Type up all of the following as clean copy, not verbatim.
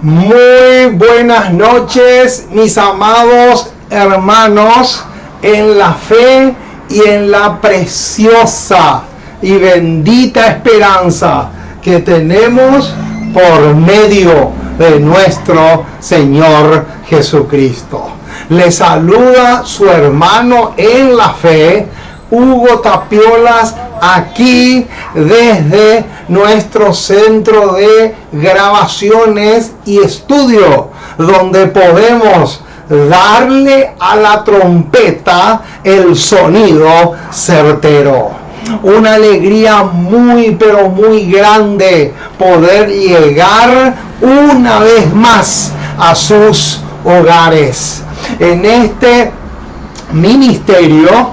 Muy buenas noches, mis amados hermanos, en la fe y en la preciosa y bendita esperanza que tenemos por medio de nuestro Señor Jesucristo. Le saluda su hermano en la fe, Hugo Tapiolas, aquí desde nuestro centro de grabaciones y estudio, donde podemos darle a la trompeta el sonido certero. Una alegría muy pero muy grande poder llegar una vez más a sus hogares. En este ministerio,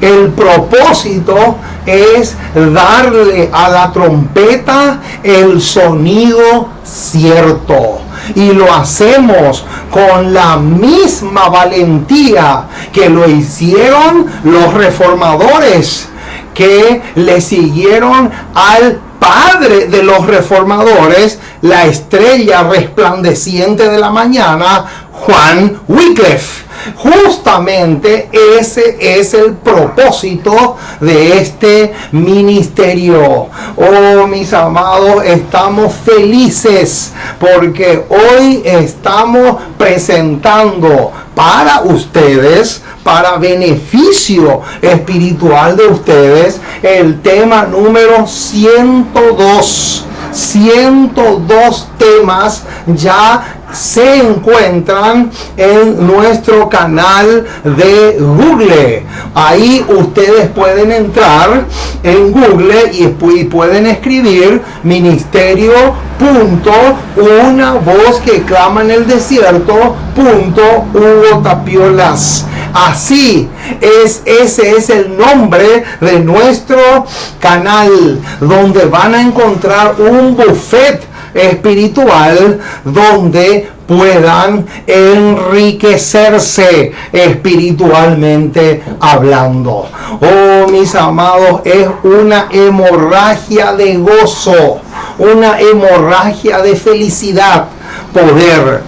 el propósito es darle a la trompeta el sonido cierto. Y lo hacemos con la misma valentía que lo hicieron los reformadores, que le siguieron al padre de los reformadores, la estrella resplandeciente de la mañana, Juan Wycliffe. Justamente ese es el propósito de este ministerio. Oh, mis amados, estamos felices porque hoy estamos presentando para ustedes, para beneficio espiritual de ustedes, el tema número 102. 102 temas ya se encuentran en nuestro canal de Google. Ahí ustedes pueden entrar en Google y pueden escribir ministerio.una voz que clama en el desierto Hugo Tapiolas. Así es, ese es el nombre de nuestro canal, donde van a encontrar un buffet espiritual donde puedan enriquecerse espiritualmente hablando. Oh, mis amados, es una hemorragia de gozo, una hemorragia de felicidad poder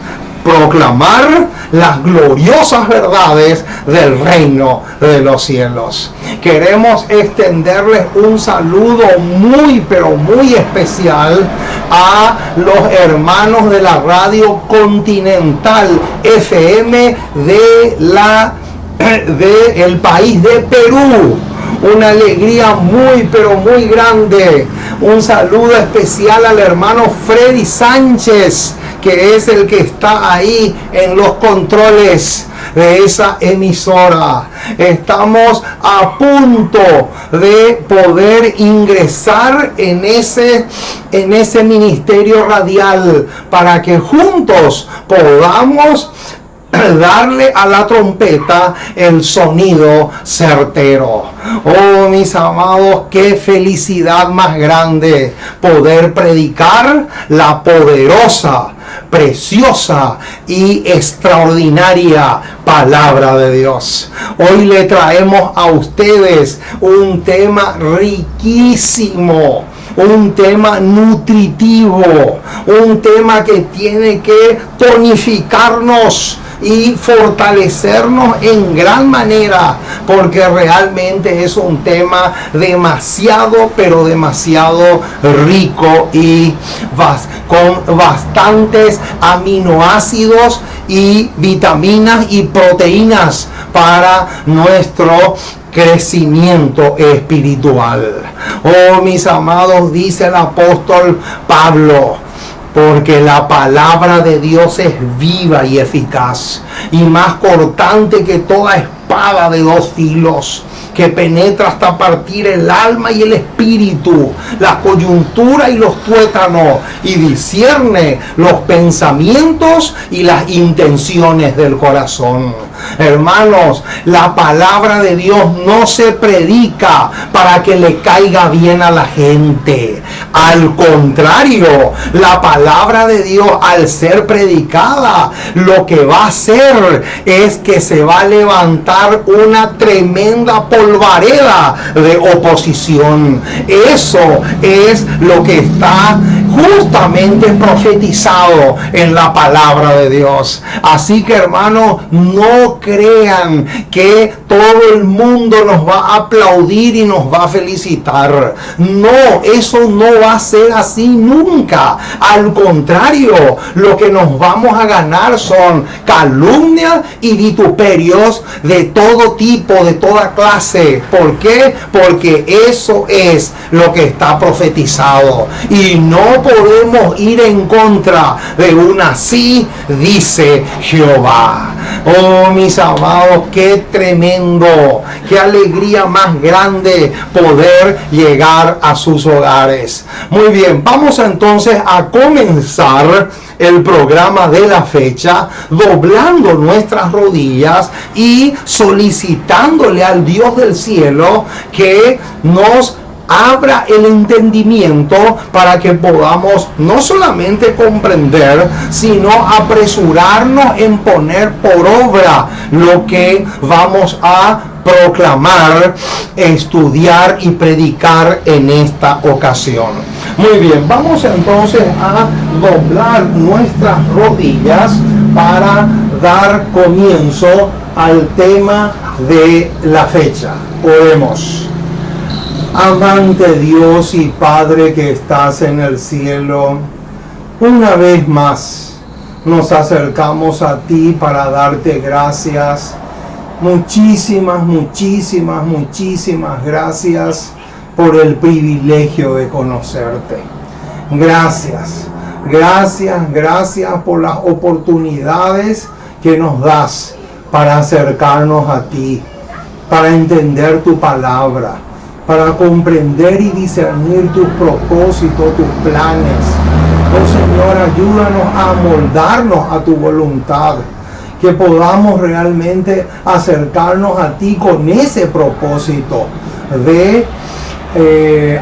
proclamar las gloriosas verdades del reino de los cielos. Queremos extenderles un saludo muy pero muy especial a los hermanos de la radio Continental FM del país de Perú. Una alegría muy pero muy grande. Un saludo especial al hermano Freddy Sánchez, que es el que está ahí en los controles de esa emisora. Estamos a punto de poder ingresar en ese ministerio radial para que juntos podamos darle a la trompeta el sonido certero. Oh, mis amados, qué felicidad más grande poder predicar la poderosa, preciosa y extraordinaria palabra de Dios. Hoy le traemos a ustedes un tema riquísimo, un tema nutritivo, un tema que tiene que tonificarnos y fortalecernos en gran manera, porque realmente es un tema demasiado pero demasiado rico y con bastantes aminoácidos y vitaminas y proteínas para nuestro crecimiento espiritual. Oh, mis amados, dice el apóstol Pablo, porque la palabra de Dios es viva y eficaz, y más cortante que toda espada de dos filos, que penetra hasta partir el alma y el espíritu, la coyuntura y los tuétanos, y discierne los pensamientos y las intenciones del corazón. Hermanos, la palabra de Dios no se predica para que le caiga bien a la gente. Al contrario, la palabra de Dios, al ser predicada, lo que va a hacer es que se va a levantar enfrentar una tremenda polvareda de oposición. Eso es lo que está justamente profetizado en la palabra de Dios. Así que, hermanos, no crean que todo el mundo nos va a aplaudir y nos va a felicitar. No, eso no va a ser así nunca. Al contrario, lo que nos vamos a ganar son calumnias y vituperios de todo tipo, de toda clase. ¿Por qué? Porque eso es lo que está profetizado. Y no podemos ir en contra de un así dice Jehová. Oh, mis amados, qué tremendo, qué alegría más grande poder llegar a sus hogares. Muy bien, vamos entonces a comenzar el programa de la fecha, doblando nuestras rodillas y solicitándole al Dios del cielo que nos abra el entendimiento para que podamos no solamente comprender, sino apresurarnos en poner por obra lo que vamos a proclamar, estudiar y predicar en esta ocasión. Muy bien, vamos entonces a doblar nuestras rodillas para dar comienzo al tema de la fecha. Oremos. Amante Dios y Padre que estás en el cielo, una vez más nos acercamos a ti para darte gracias. Muchísimas, muchísimas, muchísimas gracias por el privilegio de conocerte. Gracias, gracias, gracias por las oportunidades que nos das para acercarnos a ti, para entender tu palabra, para comprender y discernir tus propósitos, tus planes. Oh Señor, ayúdanos a amoldarnos a tu voluntad, que podamos realmente acercarnos a ti con ese propósito de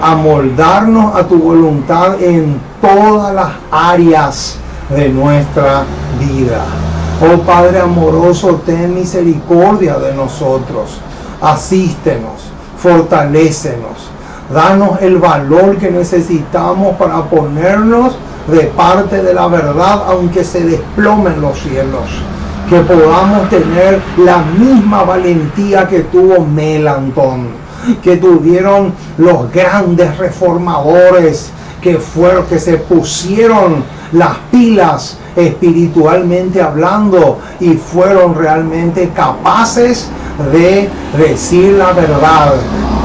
amoldarnos a tu voluntad en todas las áreas de nuestra vida. Oh Padre amoroso, ten misericordia de nosotros, asístenos, fortalécenos, danos el valor que necesitamos para ponernos de parte de la verdad, aunque se desplomen los cielos. Que podamos tener la misma valentía que tuvo Melantón, que tuvieron los grandes reformadores que se pusieron las pilas espiritualmente hablando y fueron realmente capaces de decir la verdad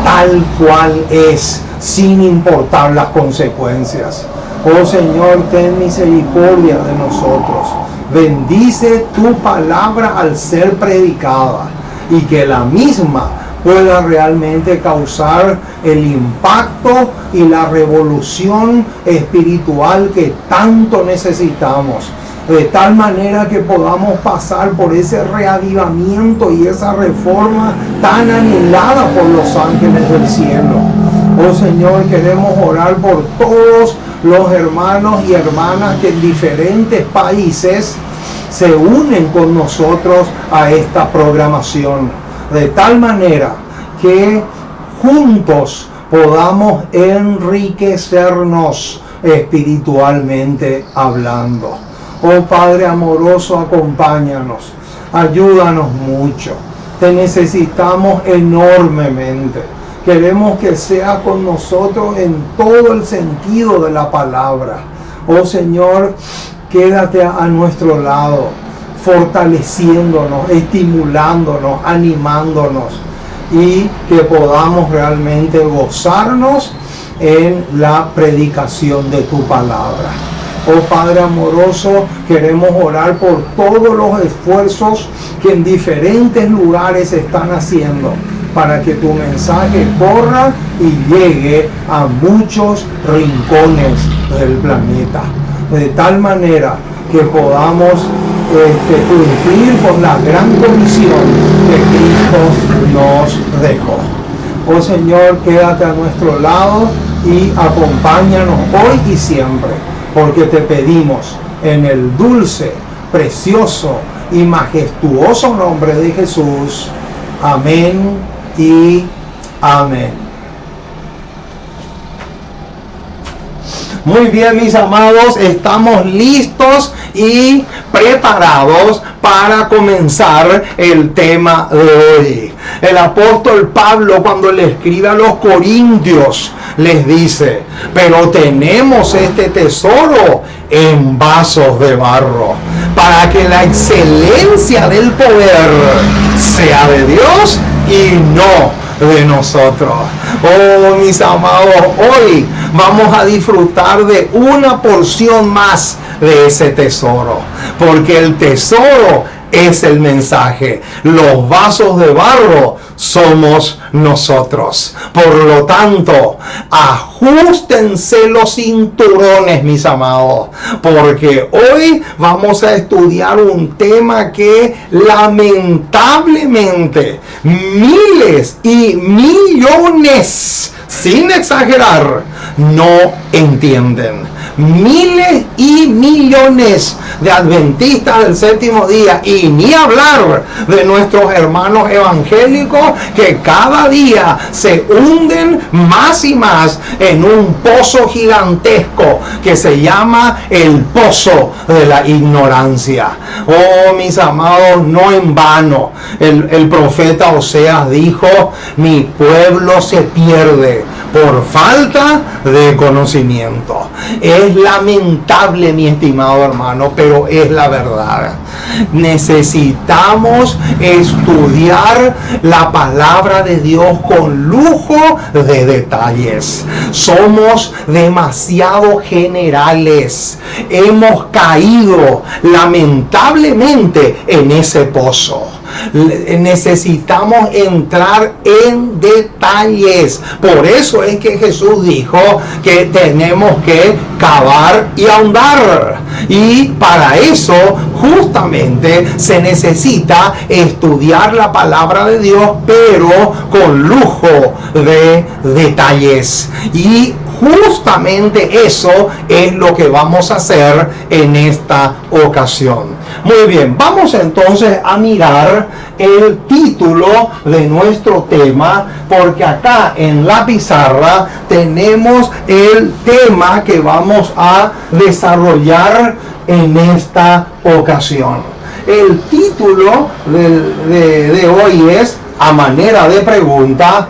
tal cual es, sin importar las consecuencias. Oh Señor, ten misericordia de nosotros. Bendice tu palabra al ser predicada y que la misma pueda realmente causar el impacto y la revolución espiritual que tanto necesitamos, de tal manera que podamos pasar por ese reavivamiento y esa reforma tan anhelada por los ángeles del cielo. Oh Señor, queremos orar por todos los hermanos y hermanas que en diferentes países se unen con nosotros a esta programación, de tal manera que juntos podamos enriquecernos espiritualmente hablando. Oh Padre amoroso, acompáñanos, ayúdanos mucho, te necesitamos enormemente. Queremos que seas con nosotros en todo el sentido de la palabra. Oh Señor, quédate a nuestro lado, fortaleciéndonos, estimulándonos, animándonos, y que podamos realmente gozarnos en la predicación de tu palabra. Oh Padre amoroso, queremos orar por todos los esfuerzos que en diferentes lugares están haciendo para que tu mensaje corra y llegue a muchos rincones del planeta, de tal manera que podamos cumplir con la gran comisión que Cristo nos dejó. Oh Señor, quédate a nuestro lado y acompáñanos hoy y siempre, porque te pedimos en el dulce, precioso y majestuoso nombre de Jesús. Amén y amén. Muy bien, mis amados, estamos listos y preparados para comenzar el tema de hoy. El apóstol Pablo, cuando le escribe a los corintios, les dice: pero tenemos este tesoro en vasos de barro, para que la excelencia del poder sea de Dios y no de nosotros. Oh, mis amados, hoy vamos a disfrutar de una porción más de ese tesoro, porque el tesoro es el mensaje. Los vasos de barro somos nosotros. Por lo tanto, ajustense los cinturones, mis amados, porque hoy vamos a estudiar un tema que lamentablemente miles y millones, sin exagerar, no entienden. Miles y millones de adventistas del séptimo día, y ni hablar de nuestros hermanos evangélicos, que cada día se hunden más y más en un pozo gigantesco que se llama el pozo de la ignorancia. Oh, mis amados, no en vano el profeta Oseas dijo: mi pueblo se pierde por falta de conocimiento. Es lamentable, mi estimado hermano, pero es la verdad. Necesitamos estudiar la palabra de Dios con lujo de detalles. Somos demasiado generales. Hemos caído lamentablemente en ese pozo. Necesitamos entrar en detalles. Por eso es que Jesús dijo que tenemos que cavar y ahondar, y para eso justamente se necesita estudiar la palabra de Dios, pero con lujo de detalles. Y justamente eso es lo que vamos a hacer en esta ocasión. Muy bien, vamos entonces a mirar el título de nuestro tema, porque acá en la pizarra tenemos el tema que vamos a desarrollar en esta ocasión. El título de hoy es, a manera de pregunta: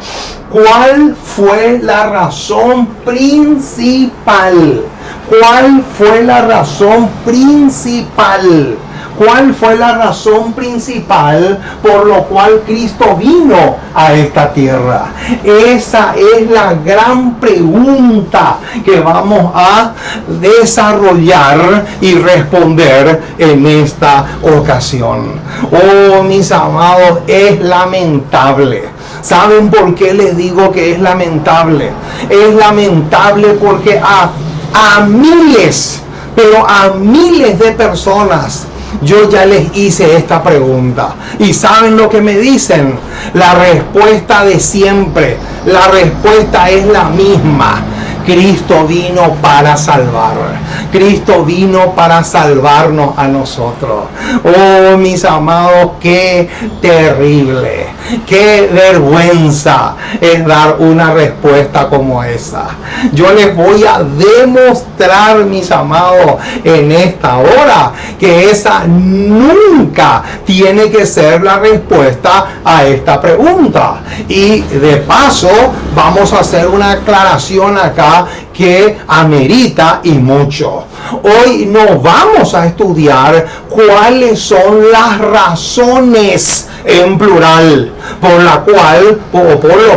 ¿cuál fue la razón principal? ¿Cuál fue la razón principal? ¿Cuál fue la razón principal por lo cual Cristo vino a esta tierra? Esa es la gran pregunta que vamos a desarrollar y responder en esta ocasión. Oh, mis amados, es lamentable. ¿Saben por qué les digo que es lamentable? Es lamentable porque a miles, pero a miles de personas yo ya les hice esta pregunta, y ¿saben lo que me dicen? La respuesta de siempre, la respuesta es la misma: Cristo vino para salvar. Cristo vino para salvarnos a nosotros. Oh, mis amados, qué terrible, qué vergüenza es dar una respuesta como esa. Yo les voy a demostrar, mis amados, en esta hora, que esa nunca tiene que ser la respuesta a esta pregunta. Y de paso vamos a hacer una aclaración acá que amerita y mucho. Hoy no vamos a estudiar cuáles son las razones, en plural, por lo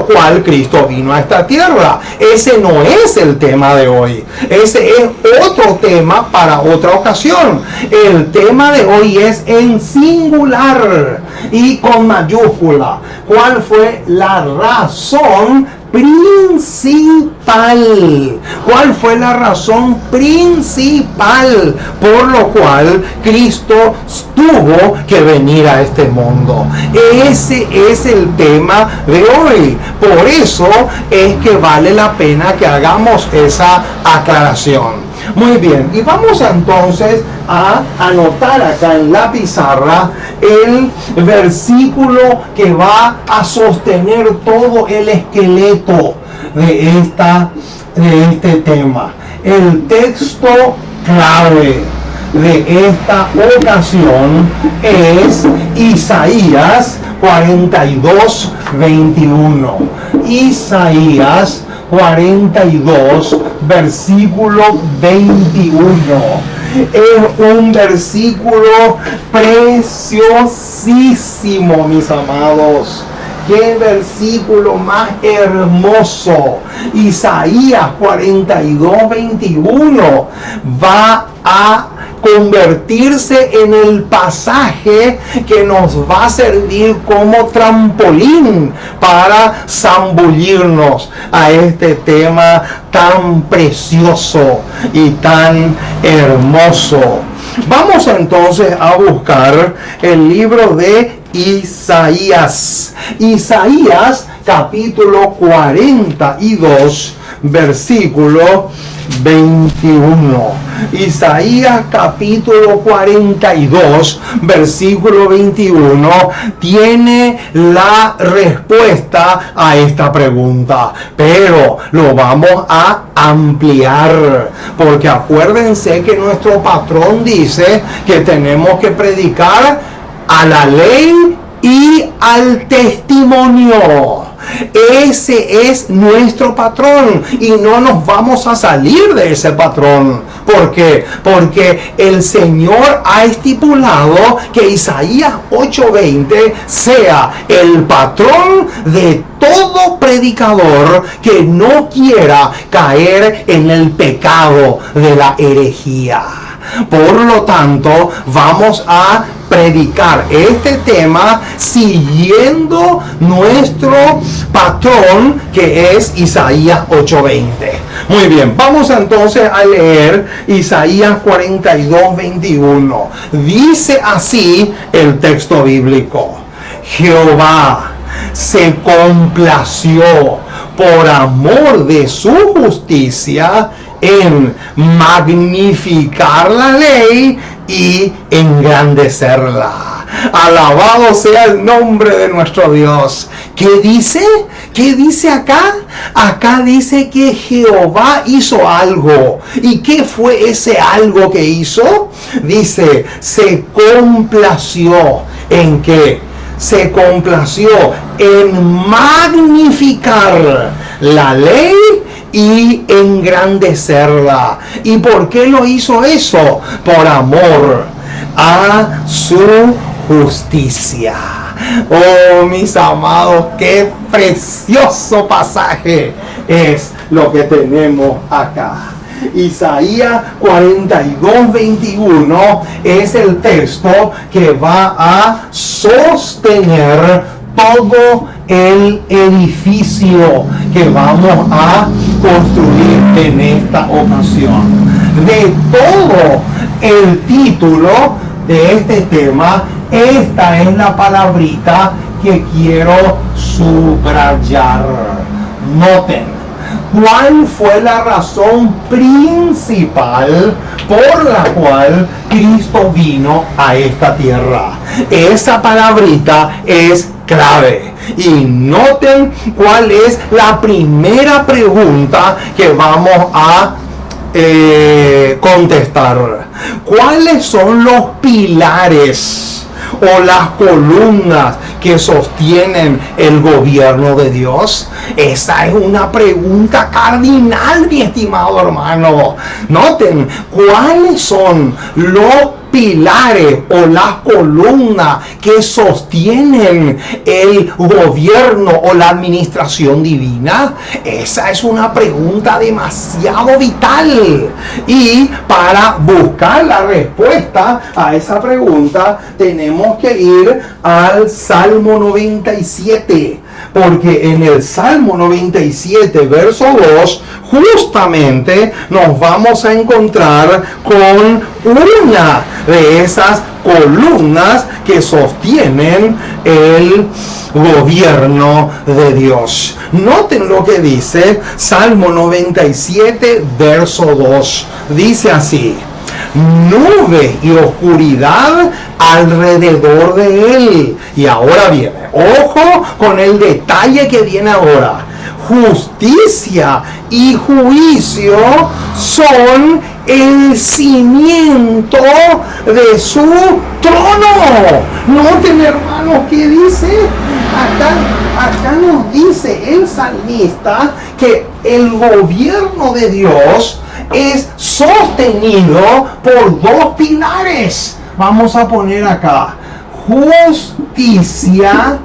cual Cristo vino a esta tierra. Ese no es el tema de hoy. Ese es otro tema para otra ocasión. El tema de hoy es en singular y con mayúscula. ¿Cuál fue la razón principal? ¿Cuál fue la razón principal por lo cual Cristo tuvo que venir a este mundo? Ese es el tema de hoy. Por eso es que vale la pena que hagamos esa aclaración. Muy bien, y vamos entonces a anotar acá en la pizarra el versículo que va a sostener todo el esqueleto de este tema. El texto clave de esta ocasión es Isaías 42, 21. Isaías 42, versículo 21. Es un versículo preciosísimo, mis amados. ¡Qué versículo más hermoso! Isaías 42, 21 va a convertirse en el pasaje que nos va a servir como trampolín para zambullirnos a este tema tan precioso y tan hermoso. Vamos entonces a buscar el libro de Isaías. Isaías capítulo 42, versículo 21. Isaías capítulo 42, versículo 21 tiene la respuesta a esta pregunta, pero lo vamos a ampliar, porque acuérdense que nuestro patrón dice que tenemos que predicar a la ley y al testimonio. Ese es nuestro patrón y no nos vamos a salir de ese patrón. ¿Por qué? Porque el Señor ha estipulado que Isaías 8:20 sea el patrón de todo predicador que no quiera caer en el pecado de la herejía. Por lo tanto, vamos a predicar este tema siguiendo nuestro patrón, que es Isaías 8:20. Muy bien, vamos entonces a leer Isaías 42, 21. Dice así el texto bíblico: Jehová se complació por amor de su justicia en magnificar la ley y engrandecerla. Alabado sea el nombre de nuestro Dios. ¿Qué dice? ¿Qué dice acá? Acá dice que Jehová hizo algo. ¿Y qué fue ese algo que hizo? Dice, se complació. ¿En qué? Se complació en magnificar la ley y engrandecerla. ¿Y por qué lo hizo eso? Por amor a su justicia. Oh, mis amados, qué precioso pasaje es lo que tenemos acá. Isaías 42, 21 es el texto que va a sostener todo el edificio que vamos a construir en esta ocasión. De todo el título de este tema, esta es la palabrita que quiero subrayar. Noten, ¿cuál fue la razón principal por la cual Cristo vino a esta tierra? Esa palabrita es clave. Y noten cuál es la primera pregunta que vamos a contestar. ¿Cuáles son los pilares o las columnas que sostienen el gobierno de Dios? Esa es una pregunta cardinal, mi estimado hermano. Noten, ¿cuáles son los pilares o las columnas que sostienen el gobierno o la administración divina? Esa es una pregunta demasiado vital. Y para buscar la respuesta a esa pregunta tenemos que ir al Salmo 97. Porque en el Salmo 97, verso 2, justamente nos vamos a encontrar con una de esas columnas que sostienen el gobierno de Dios. Noten lo que dice Salmo 97, verso 2. Dice así: nube y oscuridad alrededor de él. Y ahora viene, ojo con el detalle que viene ahora. Justicia y juicio son el cimiento de su trono. Noten, hermanos, que dice acá nos dice el salmista que el gobierno de Dios es sostenido por dos pilares. Vamos a poner acá: justicia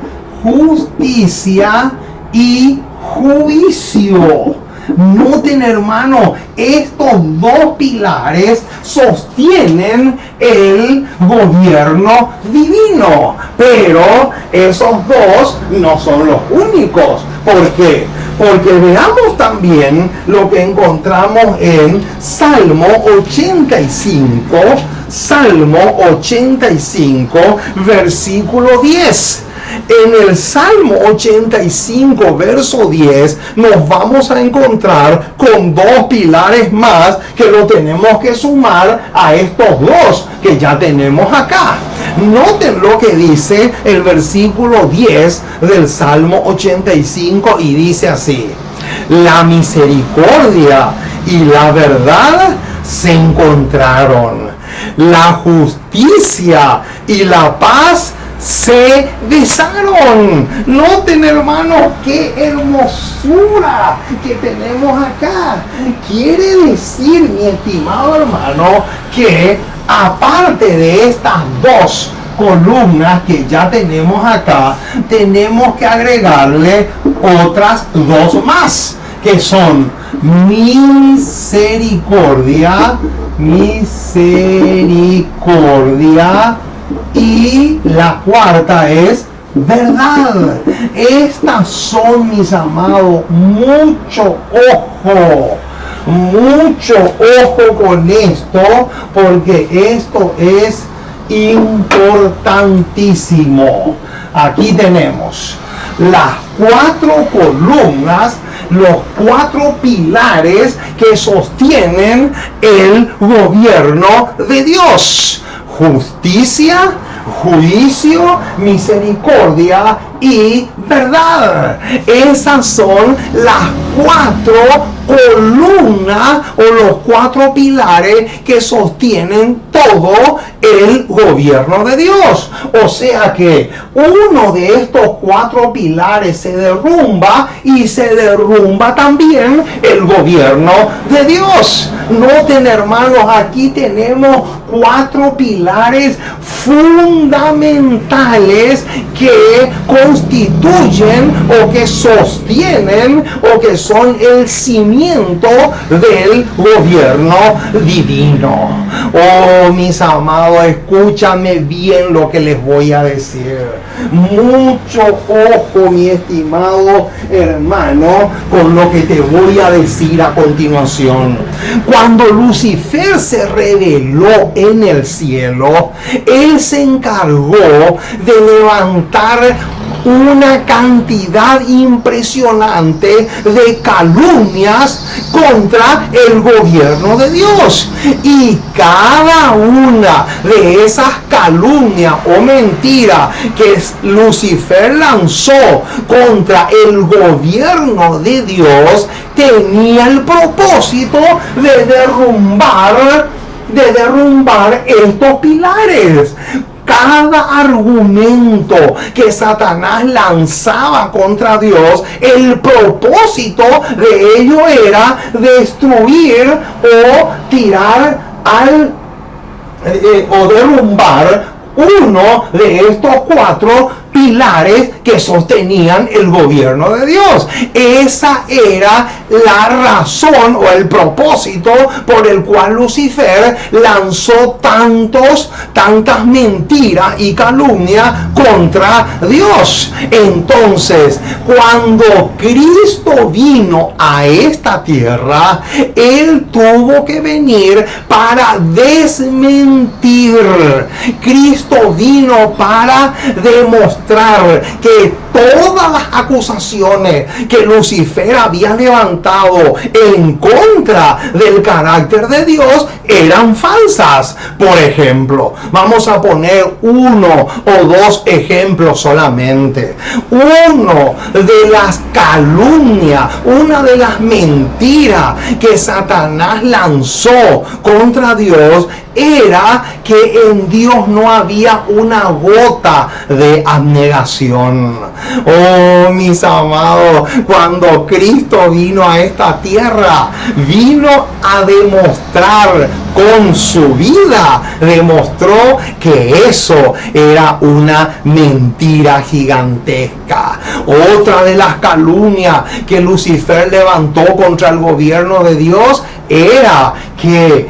y juicio. Noten, hermano, estos dos pilares sostienen el gobierno divino, pero esos dos no son los únicos. ¿Por qué? Porque veamos también lo que encontramos en Salmo 85, versículo 10. En el Salmo 85, verso 10, nos vamos a encontrar con dos pilares más que lo tenemos que sumar a estos dos que ya tenemos acá. Noten lo que dice el versículo 10 del Salmo 85 y dice así: la misericordia y la verdad se encontraron, la justicia y la paz se besaron. Noten, hermanos, qué hermosura que tenemos acá. Quiere decir, mi estimado hermano, que aparte de estas dos columnas que ya tenemos acá, tenemos que agregarle otras dos más, que son misericordia y la cuarta es verdad. Estas son, mis amados, mucho ojo con esto, porque esto es importantísimo. Aquí tenemos las cuatro columnas, los cuatro pilares que sostienen el gobierno de Dios: justicia, juicio, misericordia y verdad. Esas son las cuatro columnas o los cuatro pilares que sostienen todo el gobierno de Dios. O sea que uno de estos cuatro pilares se derrumba y se derrumba también el gobierno de Dios. Noten, hermanos, aquí tenemos cuatro pilares fundamentales que constituyen o que sostienen o que son el cimiento del gobierno divino. Oh, mis amados, escúchame bien lo que les voy a decir. Mucho ojo, mi estimado hermano, con lo que te voy a decir a continuación. Cuando Lucifer se reveló en el cielo, él se encargó de levantar una cantidad impresionante de calumnias contra el gobierno de Dios, y cada una de esas calumnias o mentiras que Lucifer lanzó contra el gobierno de Dios tenía el propósito de derrumbar estos pilares. Cada argumento que Satanás lanzaba contra Dios, el propósito de ello era destruir o tirar o derrumbar uno de estos cuatro pilares que sostenían el gobierno de Dios. Esa era la razón o el propósito por el cual Lucifer lanzó tantas mentiras y calumnias contra Dios. Entonces, cuando Cristo vino a esta tierra, Él tuvo que venir para desmentir. Cristo vino para demostrar que todas las acusaciones que Lucifer había levantado en contra del carácter de Dios eran falsas. Por ejemplo, vamos a poner uno o dos ejemplos solamente. Uno de las calumnias, una de las mentiras que Satanás lanzó contra Dios era que en Dios no había una gota de abnegación. Oh, mis amados, cuando Cristo vino a esta tierra, vino a demostrar con su vida, demostró que eso era una mentira gigantesca. Otra de las calumnias que Lucifer levantó contra el gobierno de Dios era que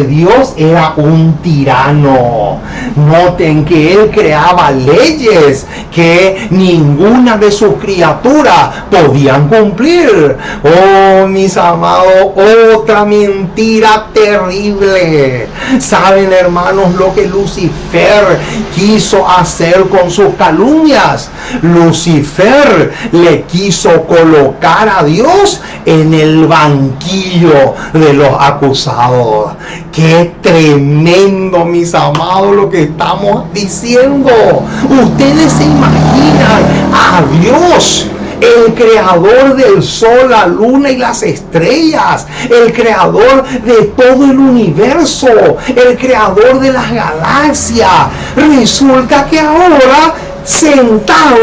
Dios era un tirano. Noten que Él creaba leyes que ninguna de sus criaturas podían cumplir. Oh, mis amados, otra mentira terrible. ¿Saben, hermanos, lo que Lucifer quiso hacer con sus calumnias? Lucifer le quiso colocar a Dios en el banquillo de los acusados. Qué tremendo, mis amados, lo que estamos diciendo. Ustedes se imaginan a Dios, el creador del sol, la luna y las estrellas, el creador de todo el universo, el creador de las galaxias. Resulta que ahora sentado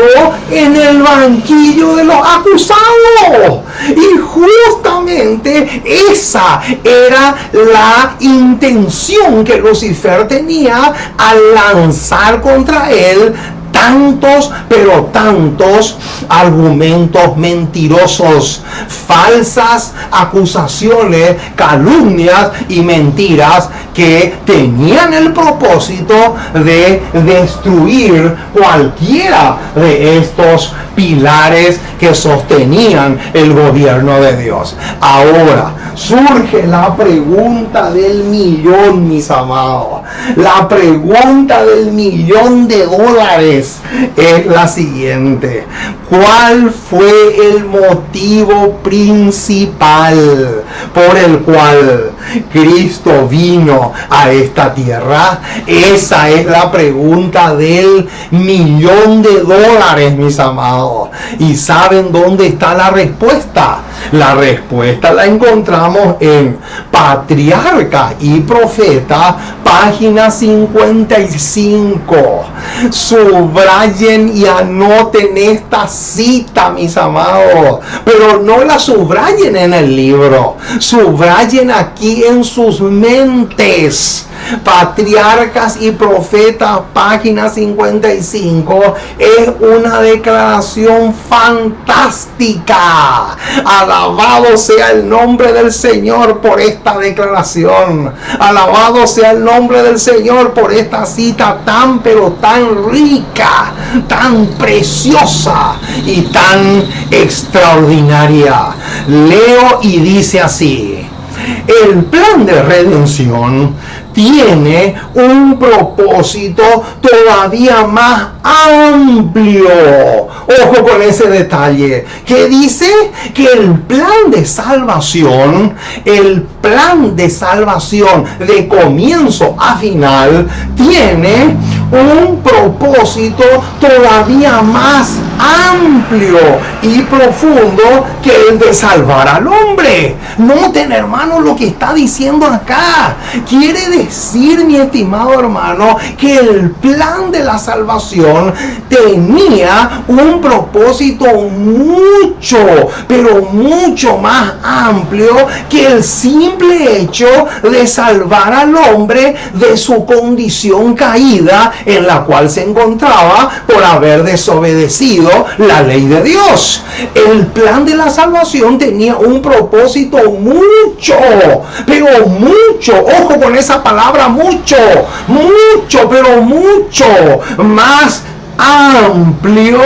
en el banquillo de los acusados. Y justamente esa era la intención que Lucifer tenía al lanzar contra él tantos, pero tantos argumentos mentirosos, falsas acusaciones, calumnias y mentiras que tenían el propósito de destruir cualquiera de estos pilares que sostenían el gobierno de Dios. Ahora surge la pregunta del millón, mis amados. La pregunta del $1.000.000 es la siguiente: ¿cuál fue el motivo principal por el cual Cristo vino a esta tierra? Esa es la pregunta del $1.000.000, mis amados. ¿Y saben dónde está la respuesta? La respuesta la encontramos en Patriarca y Profeta, página 55. Subrayen y anoten esta cita, mis amados, pero no la subrayen en el libro, subrayen aquí en sus mentes. Patriarcas y Profetas, página 55, es una declaración fantástica. Alabado sea el nombre del Señor por esta declaración. Alabado sea el nombre del Señor por esta cita tan, pero tan rica, tan preciosa y tan extraordinaria. Leo y dice así: el plan de redención tiene un propósito todavía más amplio. Ojo con ese detalle, que dice que el plan de salvación de comienzo a final tiene un propósito todavía más amplio y profundo que el de salvar al hombre. Noten, hermano, lo que está diciendo acá. Quiere decir, mi estimado hermano, que el plan de la salvación tenía un propósito mucho, pero mucho más amplio que el simple hecho de salvar al hombre de su condición caída en la cual se encontraba por haber desobedecido la ley de Dios. El plan de la salvación tenía un propósito mucho, pero mucho, ojo con esa palabra, mucho, pero mucho más amplio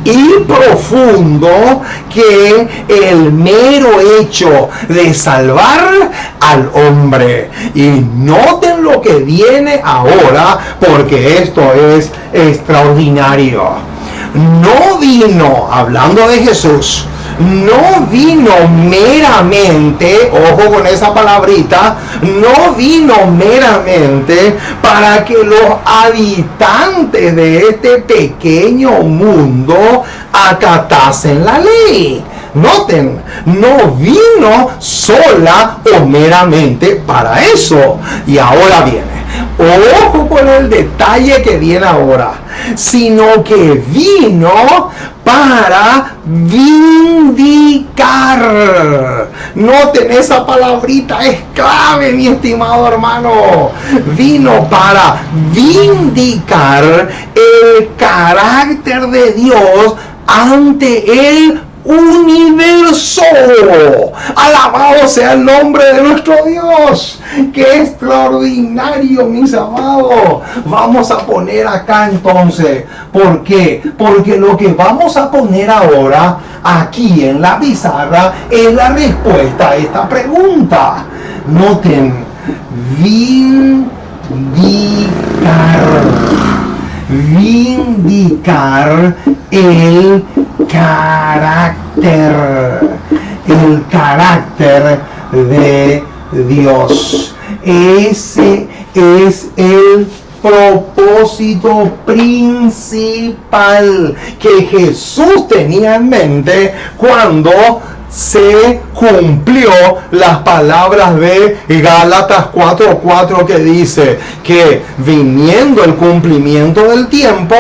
y profundo que el mero hecho de salvar al hombre. Y noten lo que viene ahora, porque esto es extraordinario. No vino, hablando de Jesús, no vino meramente, ojo con esa palabrita, no vino meramente para que los habitantes de este pequeño mundo acatasen la ley. Noten, no vino sola o meramente para eso. Y ahora viene, ojo con el detalle que viene ahora, sino que vino para vindicar. Noten, esa palabrita es clave, mi estimado hermano. Vino para vindicar el carácter de Dios ante el universo. Alabado sea el nombre de nuestro Dios. Qué extraordinario, mis amados. Vamos a poner acá entonces, ¿por qué? Porque lo que vamos a poner ahora aquí en la pizarra es la respuesta a esta pregunta. Noten, vindicar el carácter de Dios. Ese es el propósito principal que Jesús tenía en mente cuando se cumplió las palabras de Gálatas 4:4, que dice que viniendo el cumplimiento del tiempo,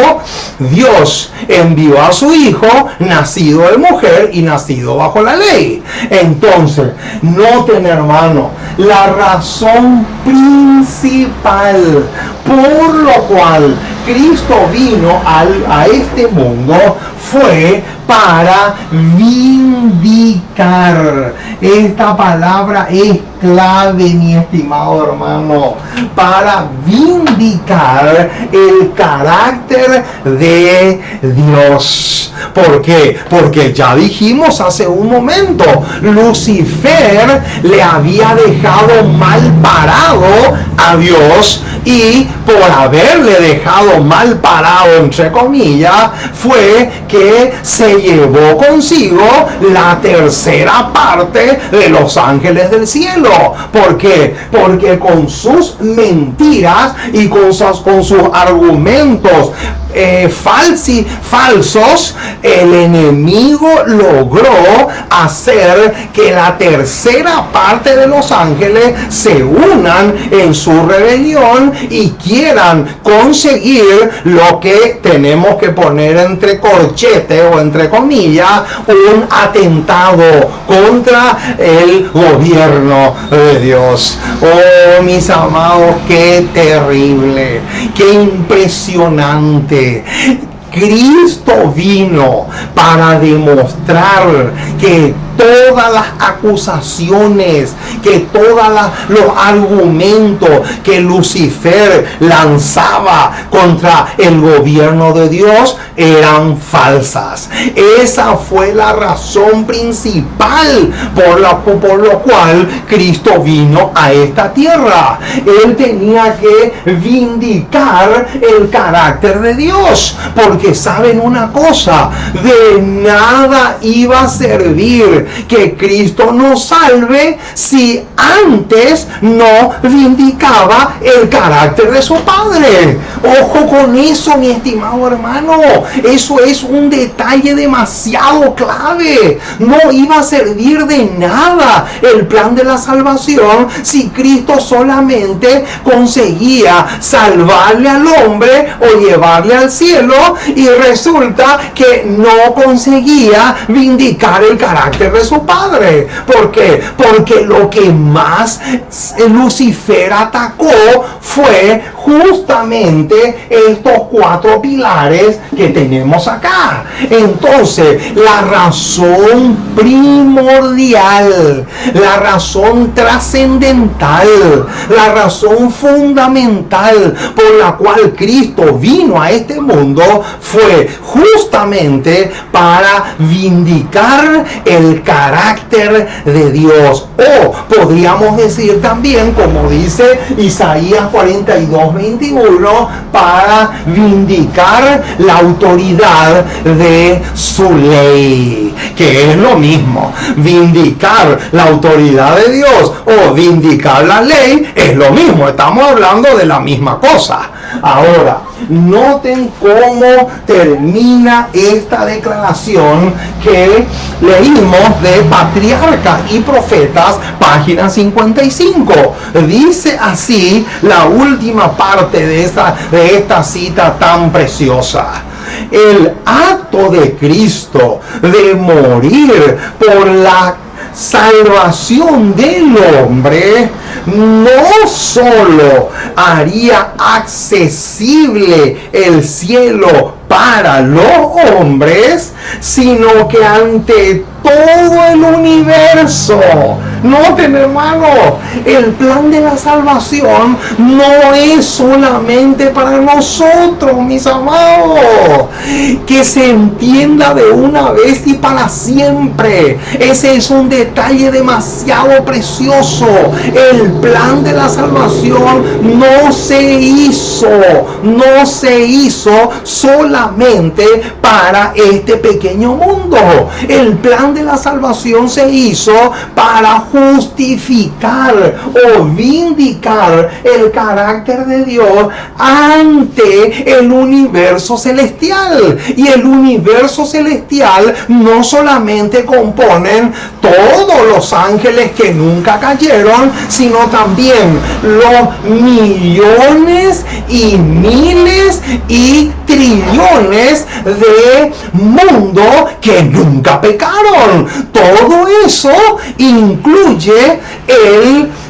Dios envió a su Hijo, nacido de mujer y nacido bajo la ley. Entonces, noten, hermano, la razón principal por lo cual Cristo vino a este mundo fue para vindicar. Esta palabra es clave, mi estimado hermano, para vindicar el carácter de Dios. ¿Por qué? Porque ya dijimos hace un momento, Lucifer le había dejado mal parado a Dios, y por haberle dejado mal parado, entre comillas, fue que se llevó consigo la tercera parte de los ángeles del cielo. ¿Por qué? Porque con sus mentiras y con sus argumentos falsos, el enemigo logró hacer que la tercera parte de los ángeles se unan en su rebelión y quieran conseguir lo que tenemos que poner entre corchetes o entre comillas, un atentado contra el gobierno de Dios. Oh, mis amados, qué terrible, qué impresionante. Cristo vino para demostrar que todas las acusaciones, que todos los argumentos que Lucifer lanzaba contra el gobierno de Dios eran falsas. Esa fue la razón principal por lo cual Cristo vino a esta tierra. Él tenía que vindicar el carácter de Dios, porque saben una cosa, de nada iba a servir que Cristo nos salve si antes no vindicaba el carácter de su padre. Ojo con eso, mi estimado hermano. Eso es un detalle demasiado clave. No iba a servir de nada el plan de la salvación si Cristo solamente conseguía salvarle al hombre o llevarle al cielo, y resulta que no conseguía vindicar el carácter de su padre. ¿Por qué? Porque lo que más Lucifer atacó fue justamente estos 4 pilares que tenemos acá. Entonces, la razón primordial, la razón trascendental, la razón fundamental por la cual Cristo vino a este mundo fue justamente para vindicar el carácter de Dios. O podríamos decir también, como dice Isaías 42:21, para vindicar la autoridad de su ley, que es lo mismo. Vindicar la autoridad de Dios o vindicar la ley es lo mismo, estamos hablando de la misma cosa. Ahora, noten cómo termina esta declaración que leímos de Patriarcas y Profetas, página 55. Dice así la última parte de esta cita tan preciosa: el acto de Cristo de morir por la salvación del hombre no solo haría accesible el cielo para los hombres, sino que ante todo el universo. Noten, hermano, el plan de la salvación no es solamente para nosotros, mis amados. Que se entienda de una vez y para siempre. Ese es un detalle demasiado precioso. El plan de la salvación no se hizo solamente para este pequeño mundo. El plan de la salvación se hizo para justificar o vindicar el carácter de Dios ante el universo celestial. Y el universo celestial no solamente componen todos los ángeles que nunca cayeron, sino también los millones y miles y trillones de mundo que nunca pecaron. Todo eso incluye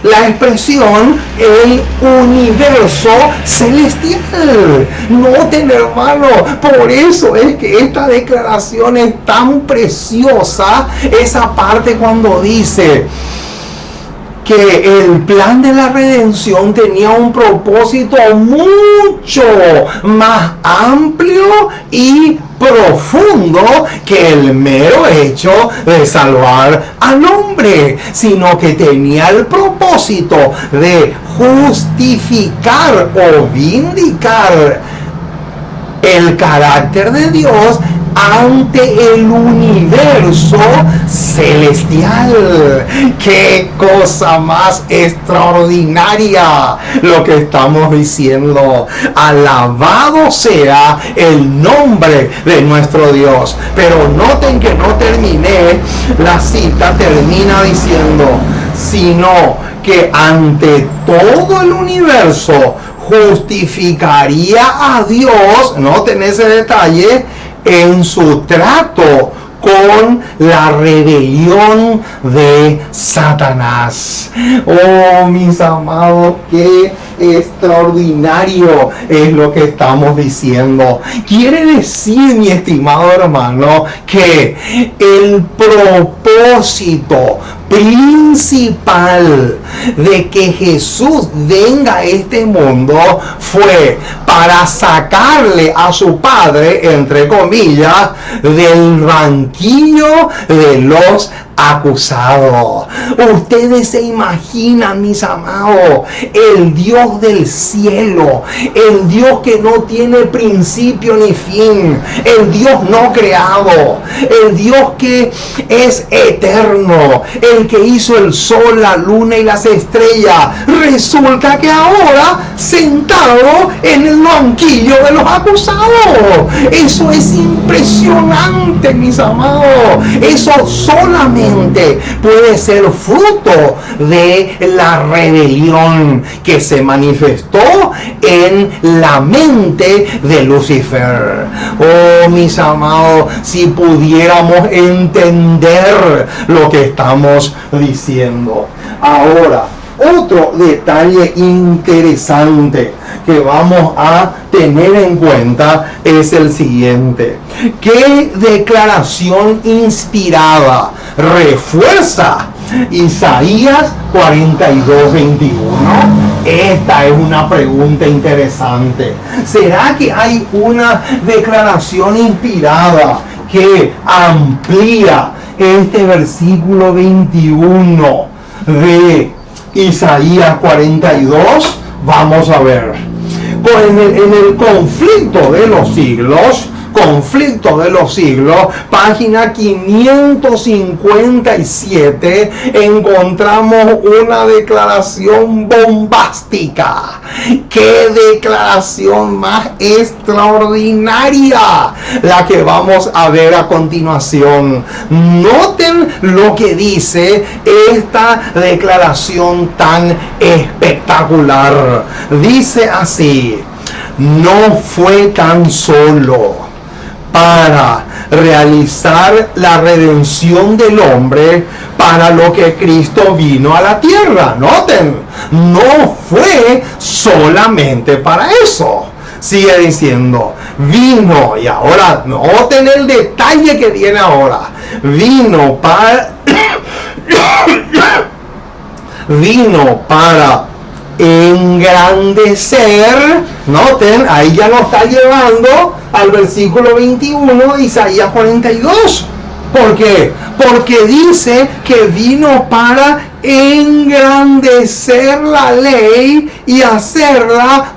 la expresión el universo celestial. Noten, hermano, por eso es que esta declaración es tan preciosa. Esa parte cuando dice que el plan de la redención tenía un propósito mucho más amplio y profundo que el mero hecho de salvar al hombre, sino que tenía el propósito de justificar o vindicar el carácter de Dios ante el universo celestial. ¡Qué cosa más extraordinaria lo que estamos diciendo! Alabado sea el nombre de nuestro Dios. Pero noten que no terminé la cita, termina diciendo, sino que ante todo el universo justificaría a Dios, noten ese detalle, en su trato con la rebelión de Satanás. Oh, mis amados, qué extraordinario es lo que estamos diciendo. Quiere decir, mi estimado hermano, que el propósito principal de que Jesús venga a este mundo fue para sacarle a su padre, entre comillas, del banquillo de los acusado. Ustedes se imaginan, mis amados, el Dios del cielo, el Dios que no tiene principio ni fin, el Dios no creado, el Dios que es eterno, el que hizo el sol, la luna y las estrellas. Resulta que ahora sentado en el banquillo de los acusados. Eso es impresionante, mis amados. Eso solamente puede ser fruto de la rebelión que se manifestó en la mente de Lucifer. Oh, mis amados, si pudiéramos entender lo que estamos diciendo. Ahora, otro detalle interesante que vamos a tener en cuenta es el siguiente. ¿Qué declaración inspirada refuerza Isaías 42:21? Esta es una pregunta interesante. ¿Será que hay una declaración inspirada que amplía este versículo 21 de Isaías 42? Vamos a ver. En el conflicto de los siglos, página 557, encontramos una declaración bombástica. ¡Qué declaración más extraordinaria! La que vamos a ver a continuación. Noten lo que dice esta declaración tan espectacular. Dice así: no fue tan solo para realizar la redención del hombre para lo que Cristo vino a la tierra. Noten, no fue solamente para eso. Sigue diciendo, vino, y ahora noten el detalle que viene ahora. Vino para engrandecer. Noten, ahí ya nos está llevando al versículo 21 de Isaías 42. ¿Por qué? Porque dice que vino para engrandecer la ley y hacerla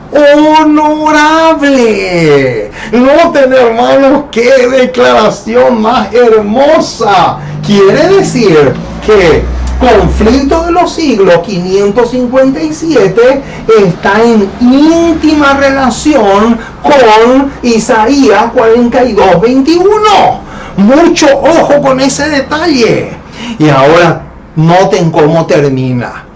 honorable. Noten, hermanos, qué declaración más hermosa. Quiere decir que conflicto de los siglos 557 está en íntima relación con Isaías 42:21. Mucho ojo con ese detalle. Y ahora noten cómo termina.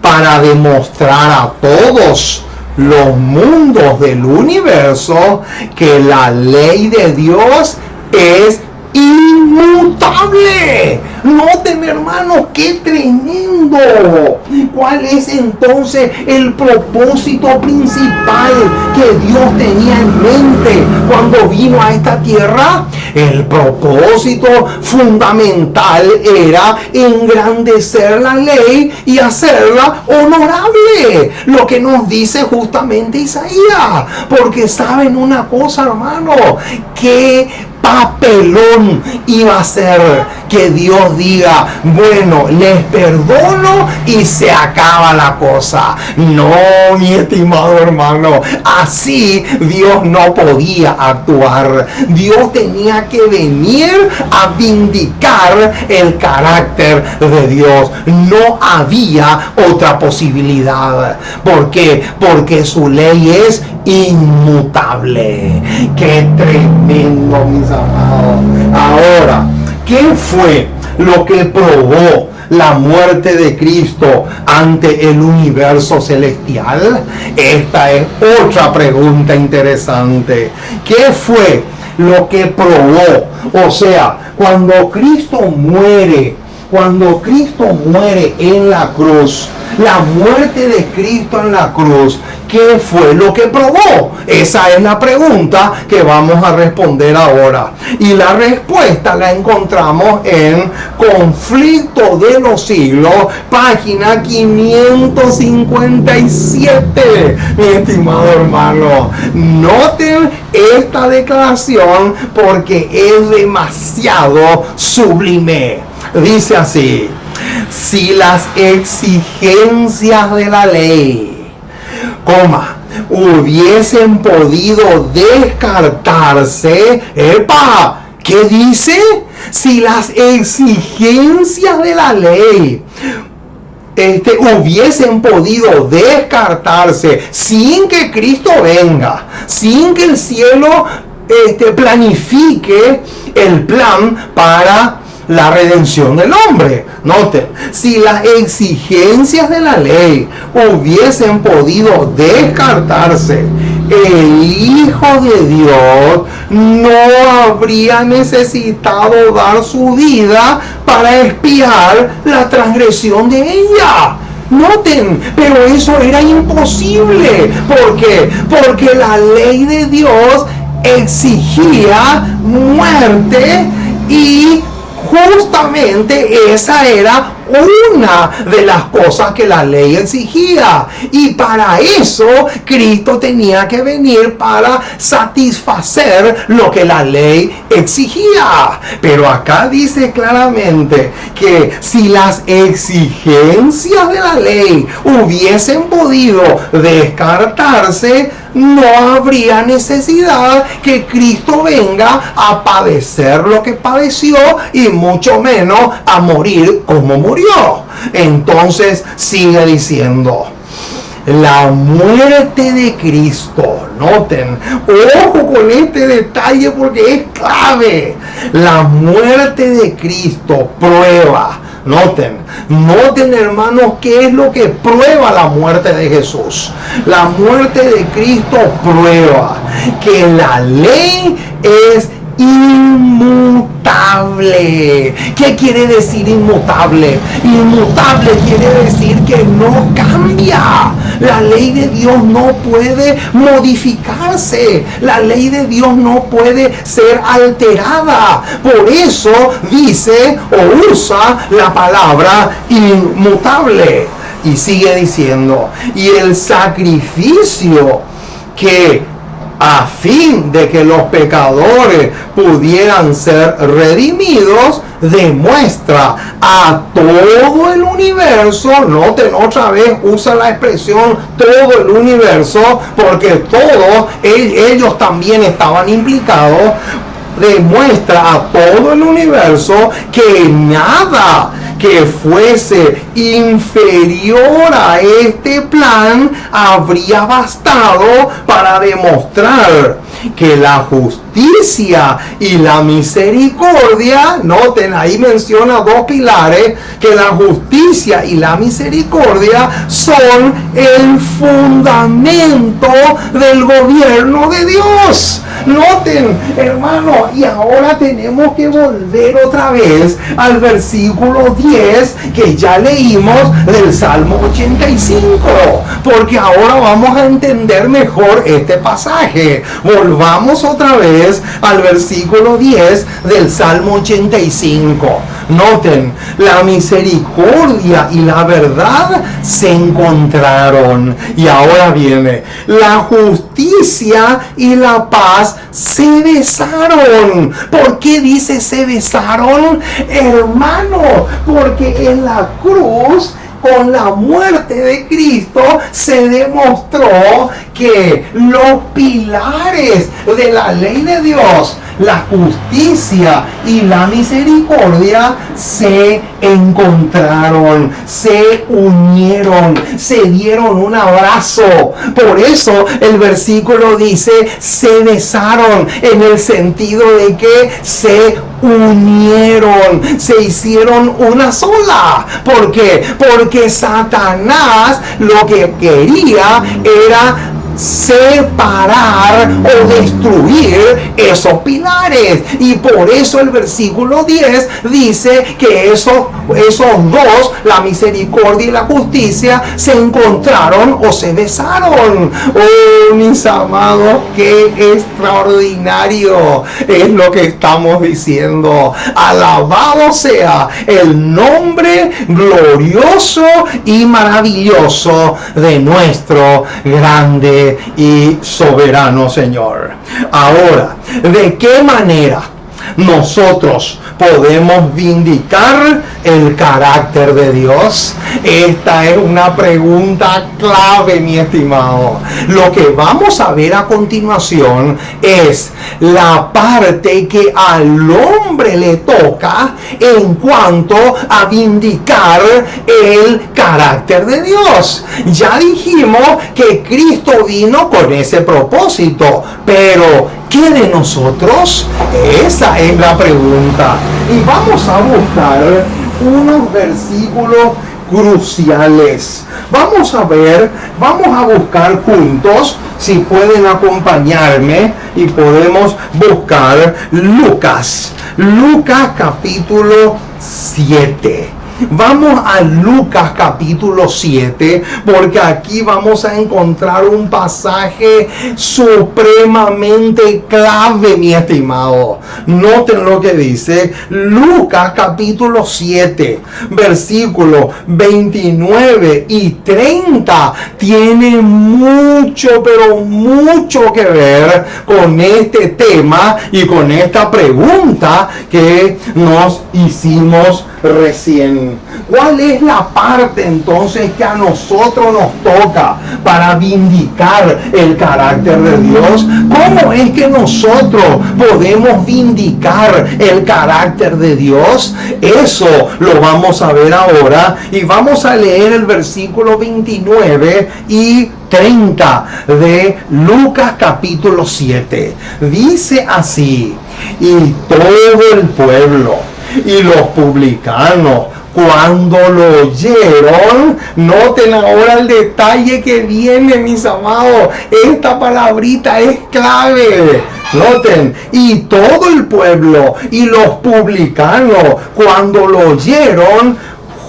Para demostrar a todos los mundos del universo que la ley de Dios es inmutable. Noten, hermanos, qué tremendo. ¿Cuál es entonces el propósito principal que Dios tenía en mente cuando vino a esta tierra? El propósito fundamental era engrandecer la ley y hacerla honorable. Lo que nos dice justamente Isaías. Porque saben una cosa, hermano, que papelón iba a ser que Dios diga, bueno, les perdono y se acaba la cosa. No, mi estimado hermano, así Dios no podía actuar. Dios tenía que venir a vindicar el carácter de Dios. No había otra posibilidad. ¿Por qué? Porque su ley es inmutable. ¡Qué tremendo, mis amados! Ahora, ¿qué fue lo que probó la muerte de Cristo ante el universo celestial? Esta es otra pregunta interesante. ¿Qué fue lo que probó? O sea, cuando Cristo muere en la cruz, la muerte de Cristo en la cruz, ¿qué fue lo que probó? Esa es la pregunta que vamos a responder ahora. Y la respuesta la encontramos en Conflicto de los Siglos, página 557. Mi estimado hermano, noten esta declaración porque es demasiado sublime. dice así: si las exigencias de la ley, hubiesen podido descartarse, ¡epa! ¿Qué dice? Si las exigencias de la ley hubiesen podido descartarse sin que Cristo venga, sin que el cielo planifique el plan para la redención del hombre. Noten, si las exigencias de la ley hubiesen podido descartarse, el Hijo de Dios no habría necesitado dar su vida para expiar la transgresión de ella. Noten, pero eso era imposible. ¿Por qué? Porque la ley de Dios exigía muerte, y justamente esa era una de las cosas que la ley exigía, y para eso Cristo tenía que venir para satisfacer lo que la ley exigía. Pero acá dice claramente que si las exigencias de la ley hubiesen podido descartarse, no habría necesidad que Cristo venga a padecer lo que padeció, y mucho menos a morir como murió. Entonces sigue diciendo: la muerte de Cristo, noten, ojo con este detalle porque es clave. La muerte de Cristo prueba. Noten, hermanos, qué es lo que prueba la muerte de Jesús. La muerte de Cristo prueba que la ley es inmutable. ¿Qué quiere decir inmutable? Inmutable quiere decir que no cambia. La ley de Dios no puede modificarse. La ley de Dios no puede ser alterada. Por eso dice o usa la palabra inmutable. Y sigue diciendo: y el sacrificio que a fin de que los pecadores pudieran ser redimidos, demuestra a todo el universo. Noten, otra vez usa la expresión todo el universo, porque todos ellos también estaban implicados. Demuestra a todo el universo que nada que fuese inferior a este plan habría bastado para demostrar que la justicia y la misericordia, noten, ahí menciona dos pilares, que la justicia y la misericordia son el fundamento del gobierno de Dios. Noten, hermano, y ahora tenemos que volver otra vez al versículo 10 que ya leímos del Salmo 85, porque ahora vamos a entender mejor este pasaje. Volvamos otra vez al versículo 10 del Salmo 85. Noten, la misericordia y la verdad se encontraron. Y ahora viene, la justicia y la paz se besaron. ¿Por qué dice se besaron, hermano? Porque en la cruz, con la muerte de Cristo, se demostró que los pilares de la ley de Dios, la justicia y la misericordia, se encontraron, se unieron, se dieron un abrazo. Por eso el versículo dice se besaron, en el sentido de que se unieron, se hicieron una sola. ¿Por qué? Porque Satanás lo que quería era separar o destruir esos pilares, y por eso el versículo 10 dice que esos dos, la misericordia y la justicia, se encontraron o se besaron. Oh, mis amados, qué extraordinario es lo que estamos diciendo. Alabado sea el nombre glorioso y maravilloso de nuestro grande y soberano Señor. Ahora, ¿de qué manera nosotros podemos vindicar el carácter de Dios? Esta es una pregunta clave, mi estimado. Lo que vamos a ver a continuación es la parte que al hombre le toca en cuanto a vindicar el carácter de Dios. Ya dijimos que Cristo vino con ese propósito, pero ¿qué de nosotros? Esa es la pregunta. Y vamos a buscar unos versículos cruciales. Vamos a buscar juntos, si pueden acompañarme, y podemos buscar Lucas capítulo 7. Vamos a Lucas capítulo 7, porque aquí vamos a encontrar un pasaje supremamente clave, mi estimado. Noten lo que dice Lucas capítulo 7, versículos 29 y 30. Tiene mucho, pero mucho que ver con este tema y con esta pregunta que nos hicimos recién. ¿Cuál es la parte entonces que a nosotros nos toca para vindicar el carácter de Dios? ¿Cómo es que nosotros podemos vindicar el carácter de Dios? Eso lo vamos a ver ahora, y vamos a leer el versículo 29 y 30 de Lucas capítulo 7. Dice así: y todo el pueblo y los publicanos, cuando lo oyeron, noten ahora el detalle que viene, mis amados. Esta palabrita es clave. Noten, y todo el pueblo y los publicanos, cuando lo oyeron,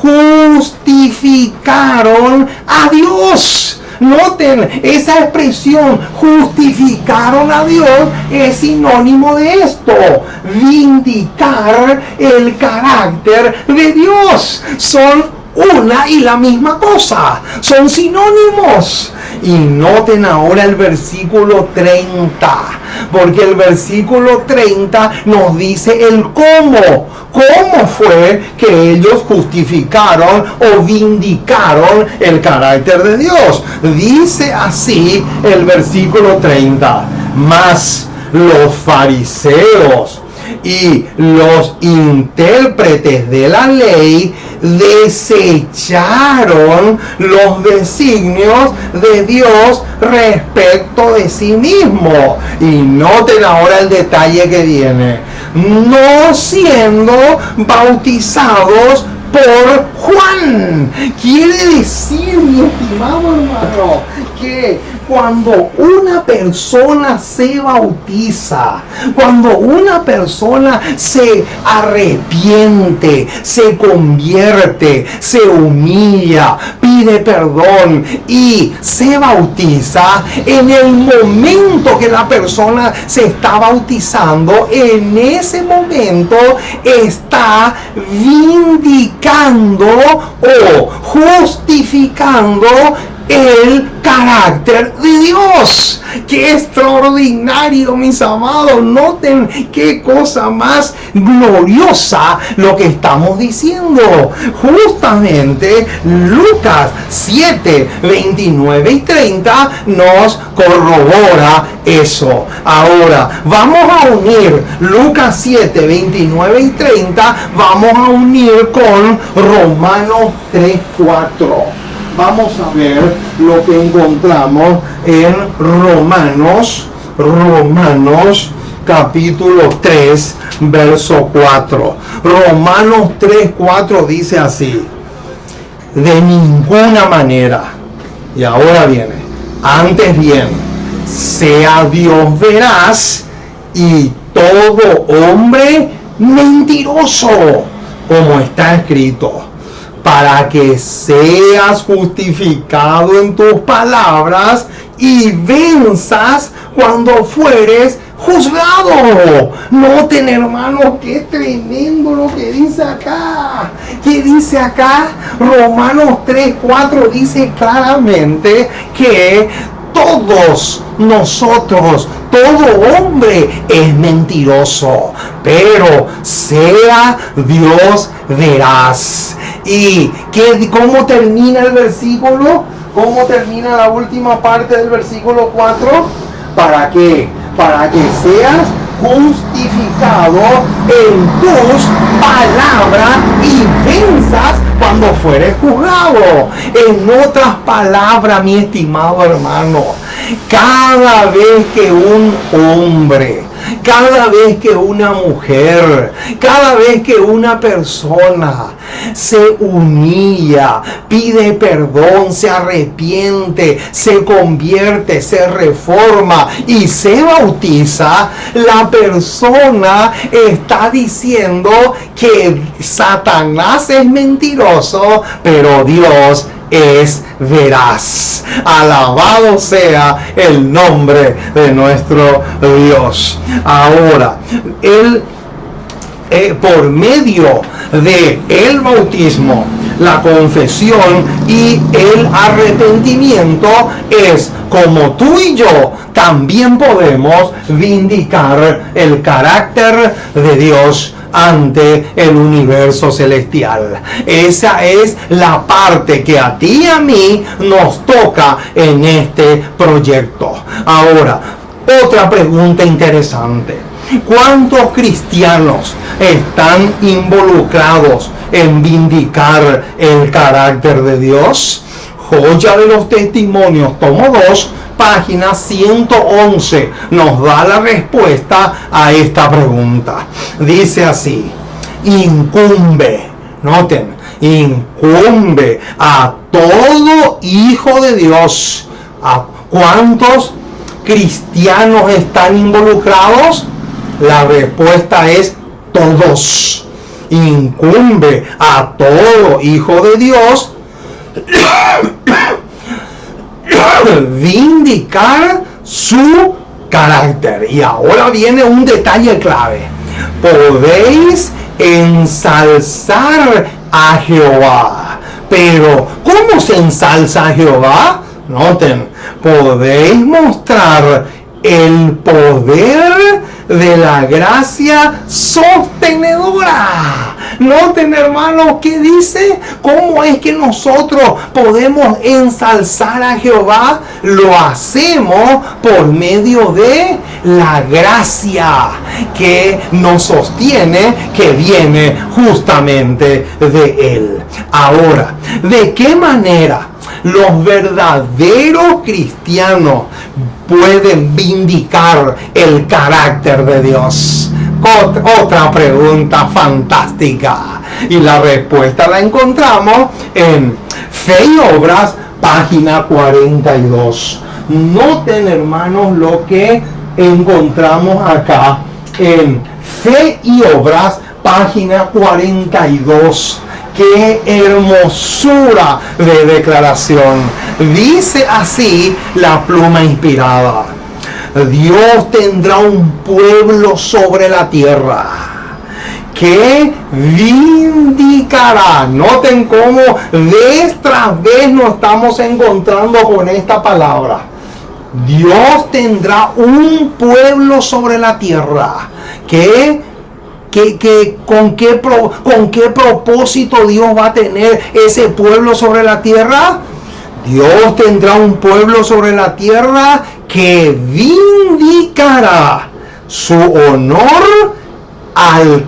justificaron a Dios. Noten, esa expresión, justificaron a Dios, es sinónimo de esto: vindicar el carácter de Dios. Son una y la misma cosa, son sinónimos. Y noten ahora el versículo 30, porque el versículo 30 nos dice el cómo. ¿Cómo fue que ellos justificaron o vindicaron el carácter de Dios? Dice así el versículo 30: mas los fariseos y los intérpretes de la ley desecharon los designios de Dios respecto de sí mismo. Y noten ahora el detalle que viene: no siendo bautizados por Juan. Quiere decir, mi estimado hermano, que cuando una persona se bautiza, cuando una persona se arrepiente, se convierte, se humilla, pide perdón y se bautiza, en el momento que la persona se está bautizando, en ese momento está vindicando o justificando el carácter de Dios. ¡Qué extraordinario, mis amados! Noten qué cosa más gloriosa lo que estamos diciendo. Justamente Lucas 7, 29 y 30 nos corrobora eso. Ahora vamos a unir Lucas 7, 29 y 30, vamos a unir con Romanos 3, 4. Vamos a ver lo que encontramos en Romanos capítulo 3, verso 4. Romanos 3, 4 dice así: de ninguna manera, y ahora viene, antes bien, sea Dios veraz y todo hombre mentiroso, como está escrito, para que seas justificado en tus palabras y venzas cuando fueres juzgado. Noten, hermanos, qué tremendo lo que dice acá. ¿Qué dice acá? Romanos 3, 4 dice claramente que todos nosotros, todo hombre es mentiroso, pero sea Dios veraz. ¿Y cómo termina el versículo? ¿Cómo termina la última parte del versículo 4? ¿Para qué? Para que seas justificado en tus palabras y venzas cuando fueres juzgado. En otras palabras, mi estimado hermano, cada vez que un hombre, cada vez que una mujer, cada vez que una persona se humilla, pide perdón, se arrepiente, se convierte, se reforma y se bautiza, la persona está diciendo que Satanás es mentiroso, pero Dios es veraz. Alabado sea el nombre de nuestro Dios. Ahora, por medio de el bautismo, la confesión y el arrepentimiento, es como tú y yo también podemos vindicar el carácter de Dios ante el universo celestial. Esa es la parte que a ti y a mí nos toca en este proyecto. Ahora, otra pregunta interesante: ¿cuántos cristianos están involucrados en vindicar el carácter de Dios? Joya de los Testimonios, tomo 2, página 111, nos da la respuesta a esta pregunta. Dice así: incumbe, noten, incumbe a todo hijo de Dios. ¿A cuántos cristianos están involucrados? La respuesta es todos. Incumbe a todo hijo de Dios vindicar su carácter. Y ahora viene un detalle clave: podéis ensalzar a Jehová. Pero ¿cómo se ensalza a Jehová? Noten, podéis mostrar el poder de la gracia sostenedora. Noten, hermanos, ¿qué dice? ¿Cómo es que nosotros podemos ensalzar a Jehová? Lo hacemos por medio de la gracia que nos sostiene, que viene justamente de Él. Ahora, ¿de qué manera los verdaderos cristianos pueden vindicar el carácter de Dios? Otra pregunta fantástica, y la respuesta la encontramos en Fe y Obras, página 42. Noten, hermanos, lo que encontramos acá en Fe y Obras, página 42. ¡Qué hermosura de declaración! Dice así la pluma inspirada: Dios tendrá un pueblo sobre la tierra que vindicará. Noten cómo vez tras vez nos estamos encontrando con esta palabra. Dios tendrá un pueblo sobre la tierra que ¿con qué propósito Dios va a tener ese pueblo sobre la tierra? Dios tendrá un pueblo sobre la tierra que vindicará su honor al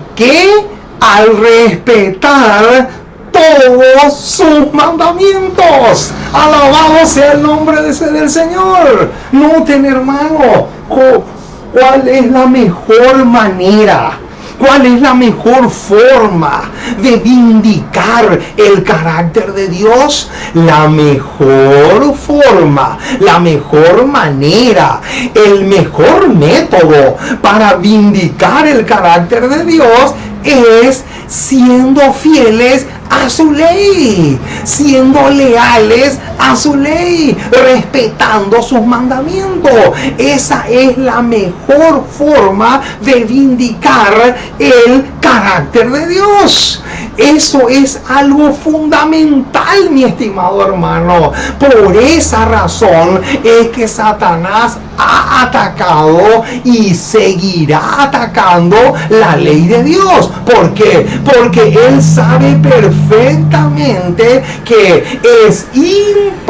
respetar todos sus mandamientos. Alabado sea el nombre del Señor. Noten, hermano, ¿cuál es la mejor manera? ¿Cuál es la mejor forma de vindicar el carácter de Dios? La mejor forma, la mejor manera, el mejor método para vindicar el carácter de Dios es siendo fieles a su ley, siendo leales a su ley, respetando sus mandamientos. Esa es la mejor forma de vindicar el carácter de Dios. Eso es algo fundamental, mi estimado hermano. Por esa razón es que Satanás ha atacado y seguirá atacando la ley de Dios. ¿Por qué? Porque él sabe perfectamente que es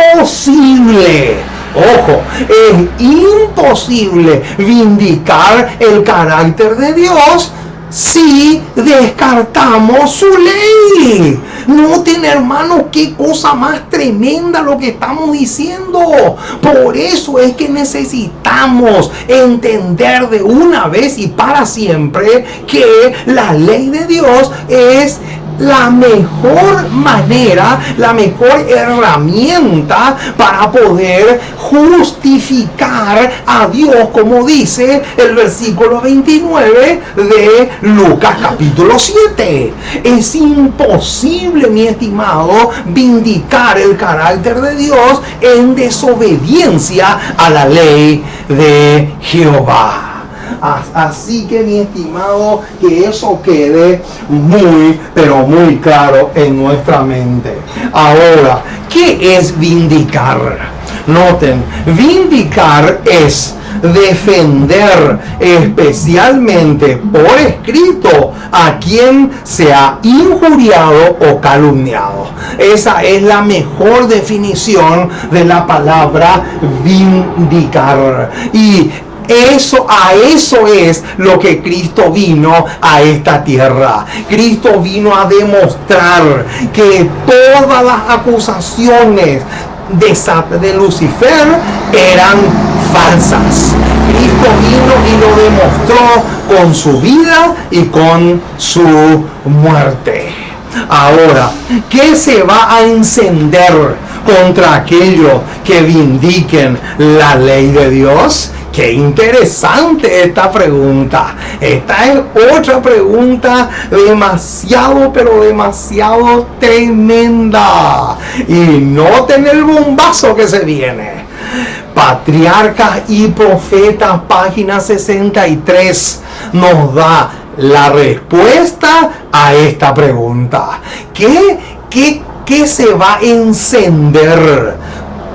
imposible, ojo, es imposible vindicar el carácter de Dios si descartamos su ley. Noten, hermanos, qué cosa más tremenda lo que estamos diciendo. Por eso es que necesitamos entender de una vez y para siempre que la ley de Dios es la mejor manera, la mejor herramienta para poder justificar a Dios, como dice el versículo 29 de Lucas capítulo 7. Es imposible, mi estimado, vindicar el carácter de Dios en desobediencia a la ley de Jehová. Así que, mi estimado, que eso quede muy, pero muy claro en nuestra mente. Ahora, ¿qué es vindicar? Noten, vindicar es defender especialmente por escrito a quien se ha injuriado o calumniado. Esa es la mejor definición de la palabra vindicar. Y a eso es lo que Cristo vino a esta tierra. Cristo vino a demostrar que todas las acusaciones de Lucifer eran falsas. Cristo vino y lo demostró con su vida y con su muerte. Ahora, ¿qué se va a encender contra aquellos que vindiquen la ley de Dios? Qué interesante esta pregunta. Esta es otra pregunta demasiado, pero demasiado tremenda. Y noten el bombazo que se viene. Patriarcas y Profetas, página 63, nos da la respuesta a esta pregunta. ¿Qué se va a encender?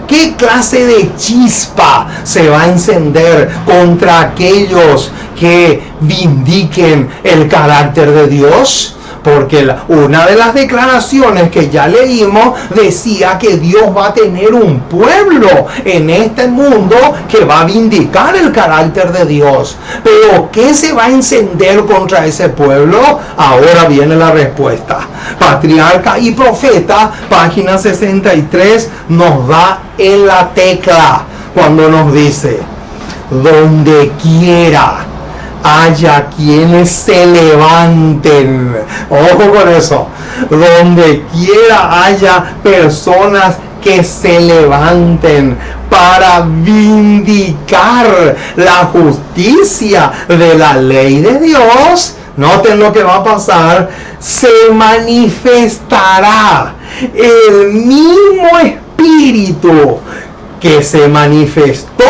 ¿Qué clase de chispa se va a encender contra aquellos que vindiquen el carácter de Dios? Porque una de las declaraciones que ya leímos decía que Dios va a tener un pueblo en este mundo que va a vindicar el carácter de Dios. Pero ¿qué se va a encender contra ese pueblo? Ahora viene la respuesta. Patriarca y Profeta, página 63, nos da en la tecla cuando nos dice: donde quiera haya quienes se levanten, ojo con eso, donde quiera haya personas que se levanten para vindicar la justicia de la ley de Dios, noten lo que va a pasar: se manifestará el mismo espíritu que se manifestó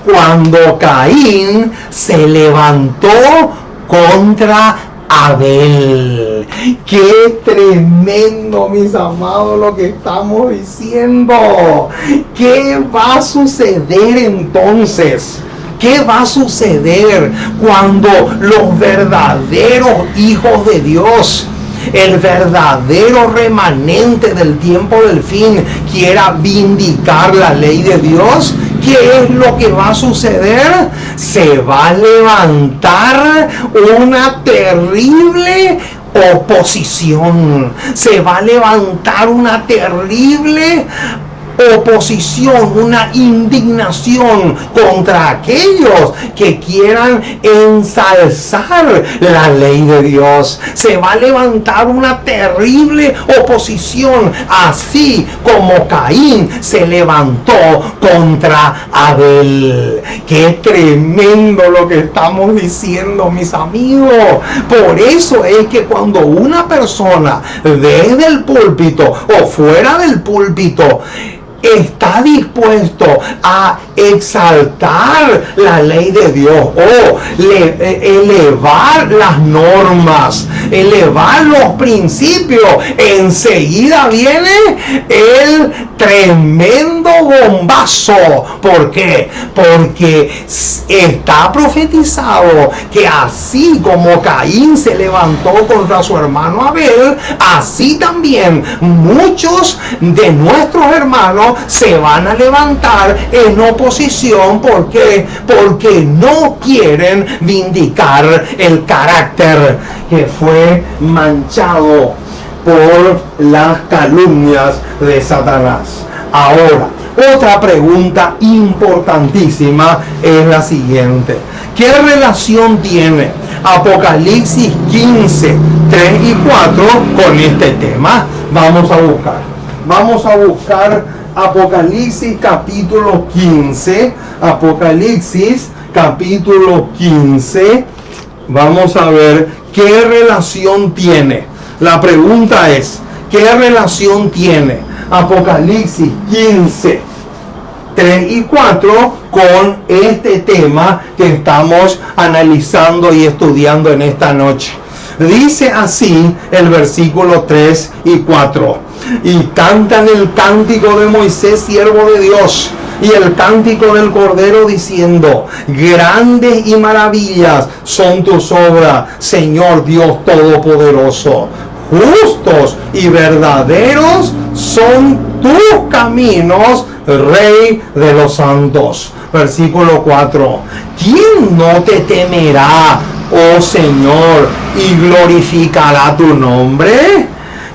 cuando Caín se levantó contra Abel. Qué tremendo, mis amados, lo que estamos diciendo. ¿Qué va a suceder entonces? ¿Qué va a suceder cuando los verdaderos hijos de Dios, el verdadero remanente del tiempo del fin, quiera vindicar la ley de Dios? ¿Qué es lo que va a suceder? Se va a levantar una terrible oposición. Se va a levantar una terrible oposición, una indignación contra aquellos que quieran ensalzar la ley de Dios. Se va a levantar una terrible oposición, así como Caín se levantó contra Abel. Qué tremendo lo que estamos diciendo, mis amigos. Por eso es que cuando una persona desde el púlpito o fuera del púlpito está dispuesto a exaltar la ley de Dios o elevar las normas, elevar los principios, enseguida viene el tremendo bombazo. ¿Por qué? Porque está profetizado que así como Caín se levantó contra su hermano Abel, así también muchos de nuestros hermanos se van a levantar en oposición. ¿Por qué? Porque no quieren vindicar el carácter que fue manchado por las calumnias de Satanás. Ahora, otra pregunta importantísima es la siguiente: ¿qué relación tiene Apocalipsis 15, 3 y 4 con este tema? Vamos a buscar Apocalipsis capítulo 15. Apocalipsis capítulo 15. Vamos a ver qué relación tiene. La pregunta es, ¿qué relación tiene Apocalipsis 15, 3 y 4 con este tema que estamos analizando y estudiando en esta noche? Dice así el versículo 3 y 4: y cantan el cántico de Moisés, siervo de Dios, y el cántico del Cordero, diciendo: grandes y maravillas son tus obras, Señor Dios Todopoderoso. Justos y verdaderos son tus caminos, Rey de los santos. Versículo 4: ¿quién no te temerá, oh Señor, y glorificará tu nombre?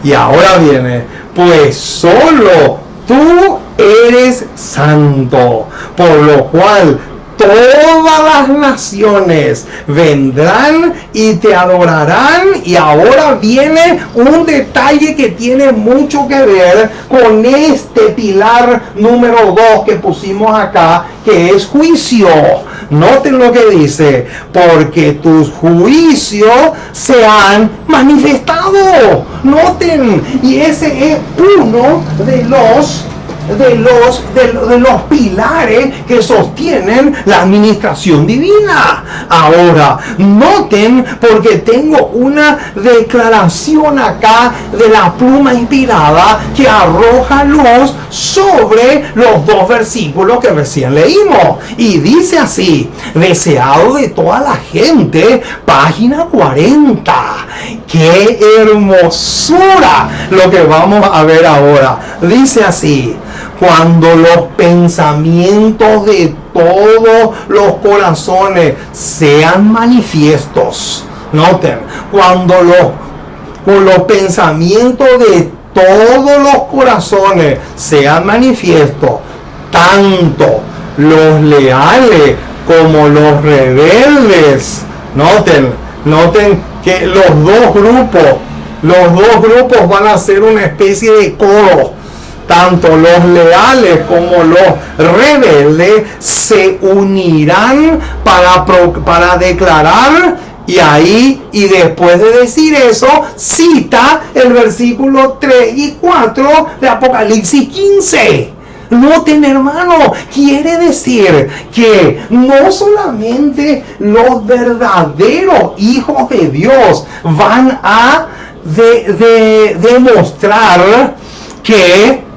Y ahora viene: pues solo tú eres santo, por lo cual todas las naciones vendrán y te adorarán. Y ahora viene un detalle que tiene mucho que ver con este pilar número 2 que pusimos acá, que es juicio. Noten lo que dice: porque tus juicios se han manifestado. Noten, y ese es uno de los pilares que sostienen la administración divina. Ahora, noten, porque tengo una declaración acá de la pluma inspirada que arroja luz sobre los dos versículos que recién leímos. Y dice así: deseado de toda la gente, página 40. ¡Qué hermosura lo que vamos a ver ahora! Dice así: cuando los pensamientos de todos los corazones sean manifiestos. Noten, cuando los pensamientos de todos los corazones sean manifiestos, tanto los leales como los rebeldes. Noten que los dos grupos van a ser una especie de coro. Tanto los leales como los rebeldes se unirán para declarar. Y después de decir eso, cita el versículo 3 y 4 de Apocalipsis 15. Noten, hermano, quiere decir que no solamente los verdaderos hijos de Dios van a demostrar que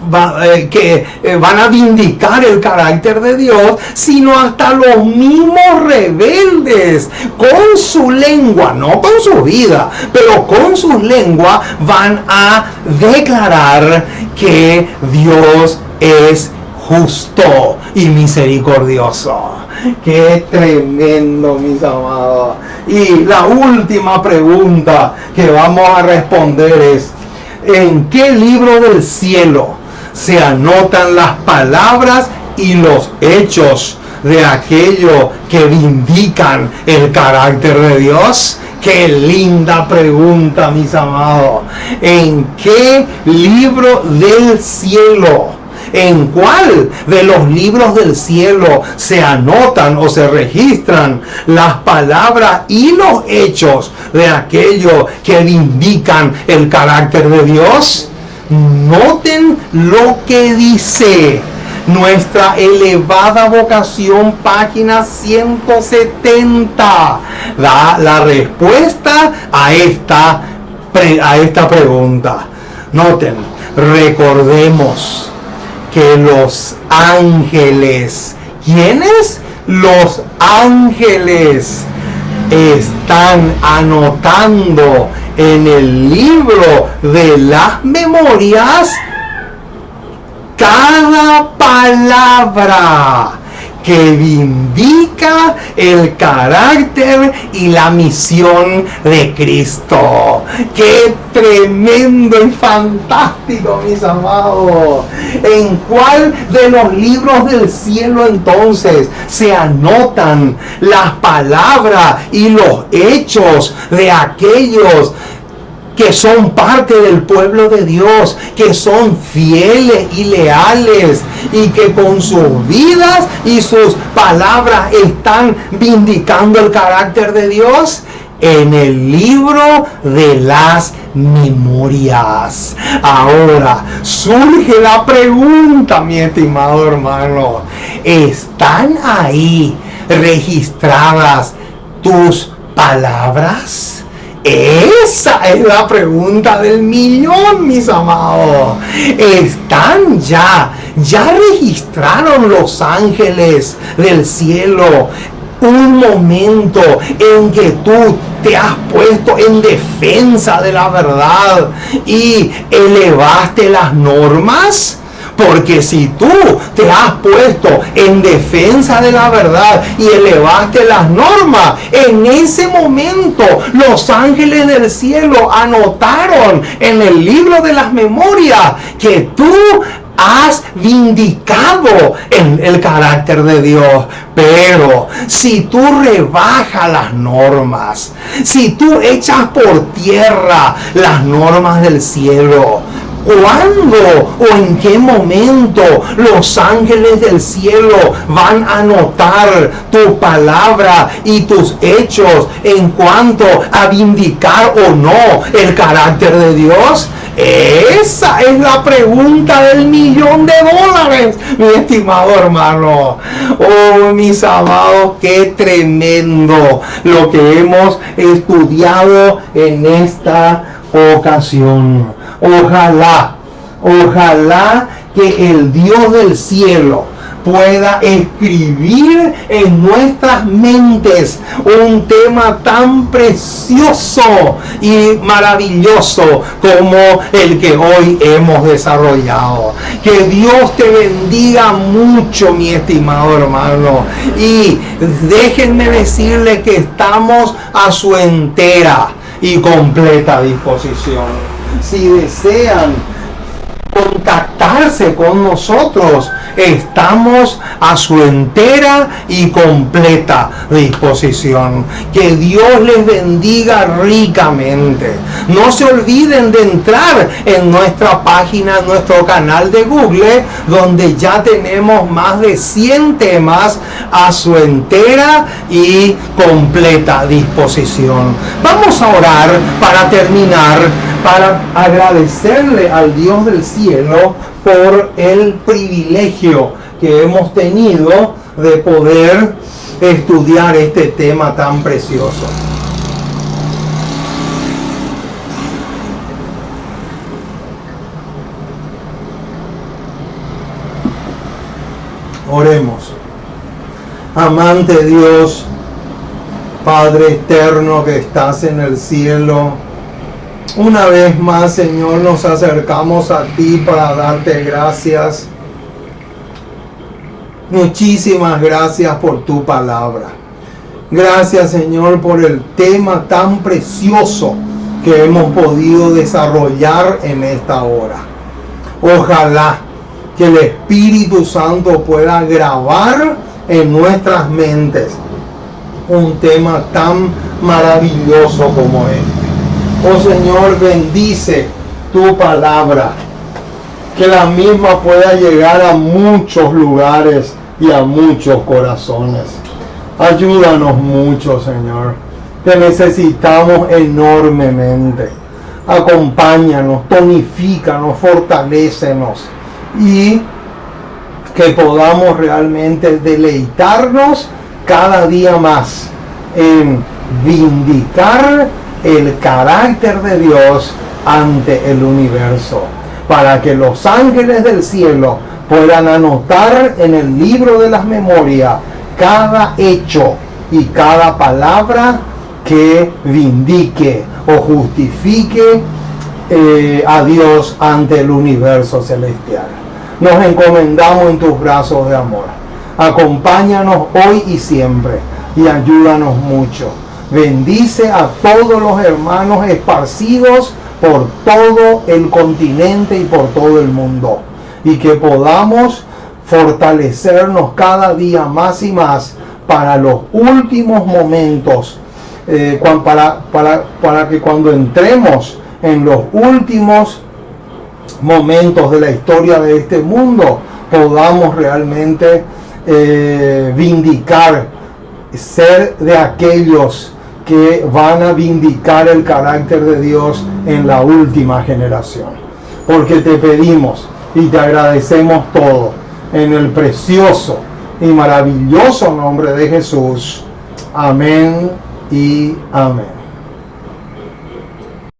van a vindicar el carácter de Dios, sino hasta los mismos rebeldes, con su lengua, no con su vida, pero con sus lenguas, van a declarar que Dios es justo y misericordioso. ¡Qué tremendo, mis amados! Y la última pregunta que vamos a responder es: ¿en qué libro del cielo se anotan las palabras y los hechos de aquellos que vindican el carácter de Dios? ¡Qué linda pregunta, mis amados! ¿En qué libro del cielo? ¿En cuál de los libros del cielo se anotan o se registran las palabras y los hechos de aquellos que vindican el carácter de Dios? Noten lo que dice nuestra elevada vocación, página 170. Da la respuesta a esta pregunta. Noten, recordemos que los ángeles, ¿quiénes? Los ángeles están anotando en el libro de las memorias cada palabra que indica el carácter y la misión de Cristo. ¡Qué tremendo y fantástico, mis amados! ¿En cuál de los libros del cielo entonces se anotan las palabras y los hechos de aquellos que son parte del pueblo de Dios, que son fieles y leales y que con sus vidas y sus palabras están vindicando el carácter de Dios? En el libro de las memorias. Ahora surge la pregunta, mi estimado hermano, ¿están ahí registradas tus palabras? Esa es la pregunta del millón, mis amados. ¿Están ya registraron los ángeles del cielo un momento en que tú te has puesto en defensa de la verdad y elevaste las normas? Porque si tú te has puesto en defensa de la verdad y elevaste las normas, en ese momento los ángeles del cielo anotaron en el libro de las memorias que tú has vindicado en el carácter de Dios. Pero si tú rebajas las normas, si tú echas por tierra las normas del cielo, ¿cuándo o en qué momento los ángeles del cielo van a anotar tu palabra y tus hechos en cuanto a vindicar o no el carácter de Dios? Esa es la pregunta del $1.000.000, mi estimado hermano. Oh, mis amados, qué tremendo lo que hemos estudiado en esta ocasión. Ojalá que el Dios del cielo pueda escribir en nuestras mentes un tema tan precioso y maravilloso como el que hoy hemos desarrollado. Que Dios te bendiga mucho, mi estimado hermano, y déjenme decirle que estamos a su entera y completa disposición. Si desean contactarse con nosotros, estamos a su entera y completa disposición. Que Dios les bendiga ricamente. No se olviden de entrar en nuestra página, nuestro canal de Google, donde ya tenemos más de 100 temas a su entera y completa disposición. Vamos a orar para terminar, para agradecerle al Dios del cielo por el privilegio que hemos tenido de poder estudiar este tema tan precioso. Oremos. Amante Dios, Padre eterno que estás en el cielo, una vez más, Señor, nos acercamos a ti para darte gracias. Muchísimas gracias por tu palabra. Gracias, Señor, por el tema tan precioso que hemos podido desarrollar en esta hora. Ojalá que el Espíritu Santo pueda grabar en nuestras mentes un tema tan maravilloso como este. Oh Señor, bendice tu palabra, que la misma pueda llegar a muchos lugares y a muchos corazones. Ayúdanos mucho, Señor. Te necesitamos enormemente. Acompáñanos, tonifícanos, fortalécenos y que podamos realmente deleitarnos cada día más en vindicar el carácter de Dios ante el universo, para que los ángeles del cielo puedan anotar en el libro de las memorias cada hecho y cada palabra que vindique o justifique a Dios ante el universo celestial. Nos encomendamos en tus brazos de amor. Acompáñanos hoy y siempre y ayúdanos mucho. Bendice a todos los hermanos esparcidos por todo el continente y por todo el mundo, y que podamos fortalecernos cada día más y más para los últimos momentos, para que cuando entremos en los últimos momentos de la historia de este mundo podamos realmente vindicar, ser de aquellos que van a vindicar el carácter de Dios en la última generación. Porque te pedimos y te agradecemos todo en el precioso y maravilloso nombre de Jesús. Amén y amén.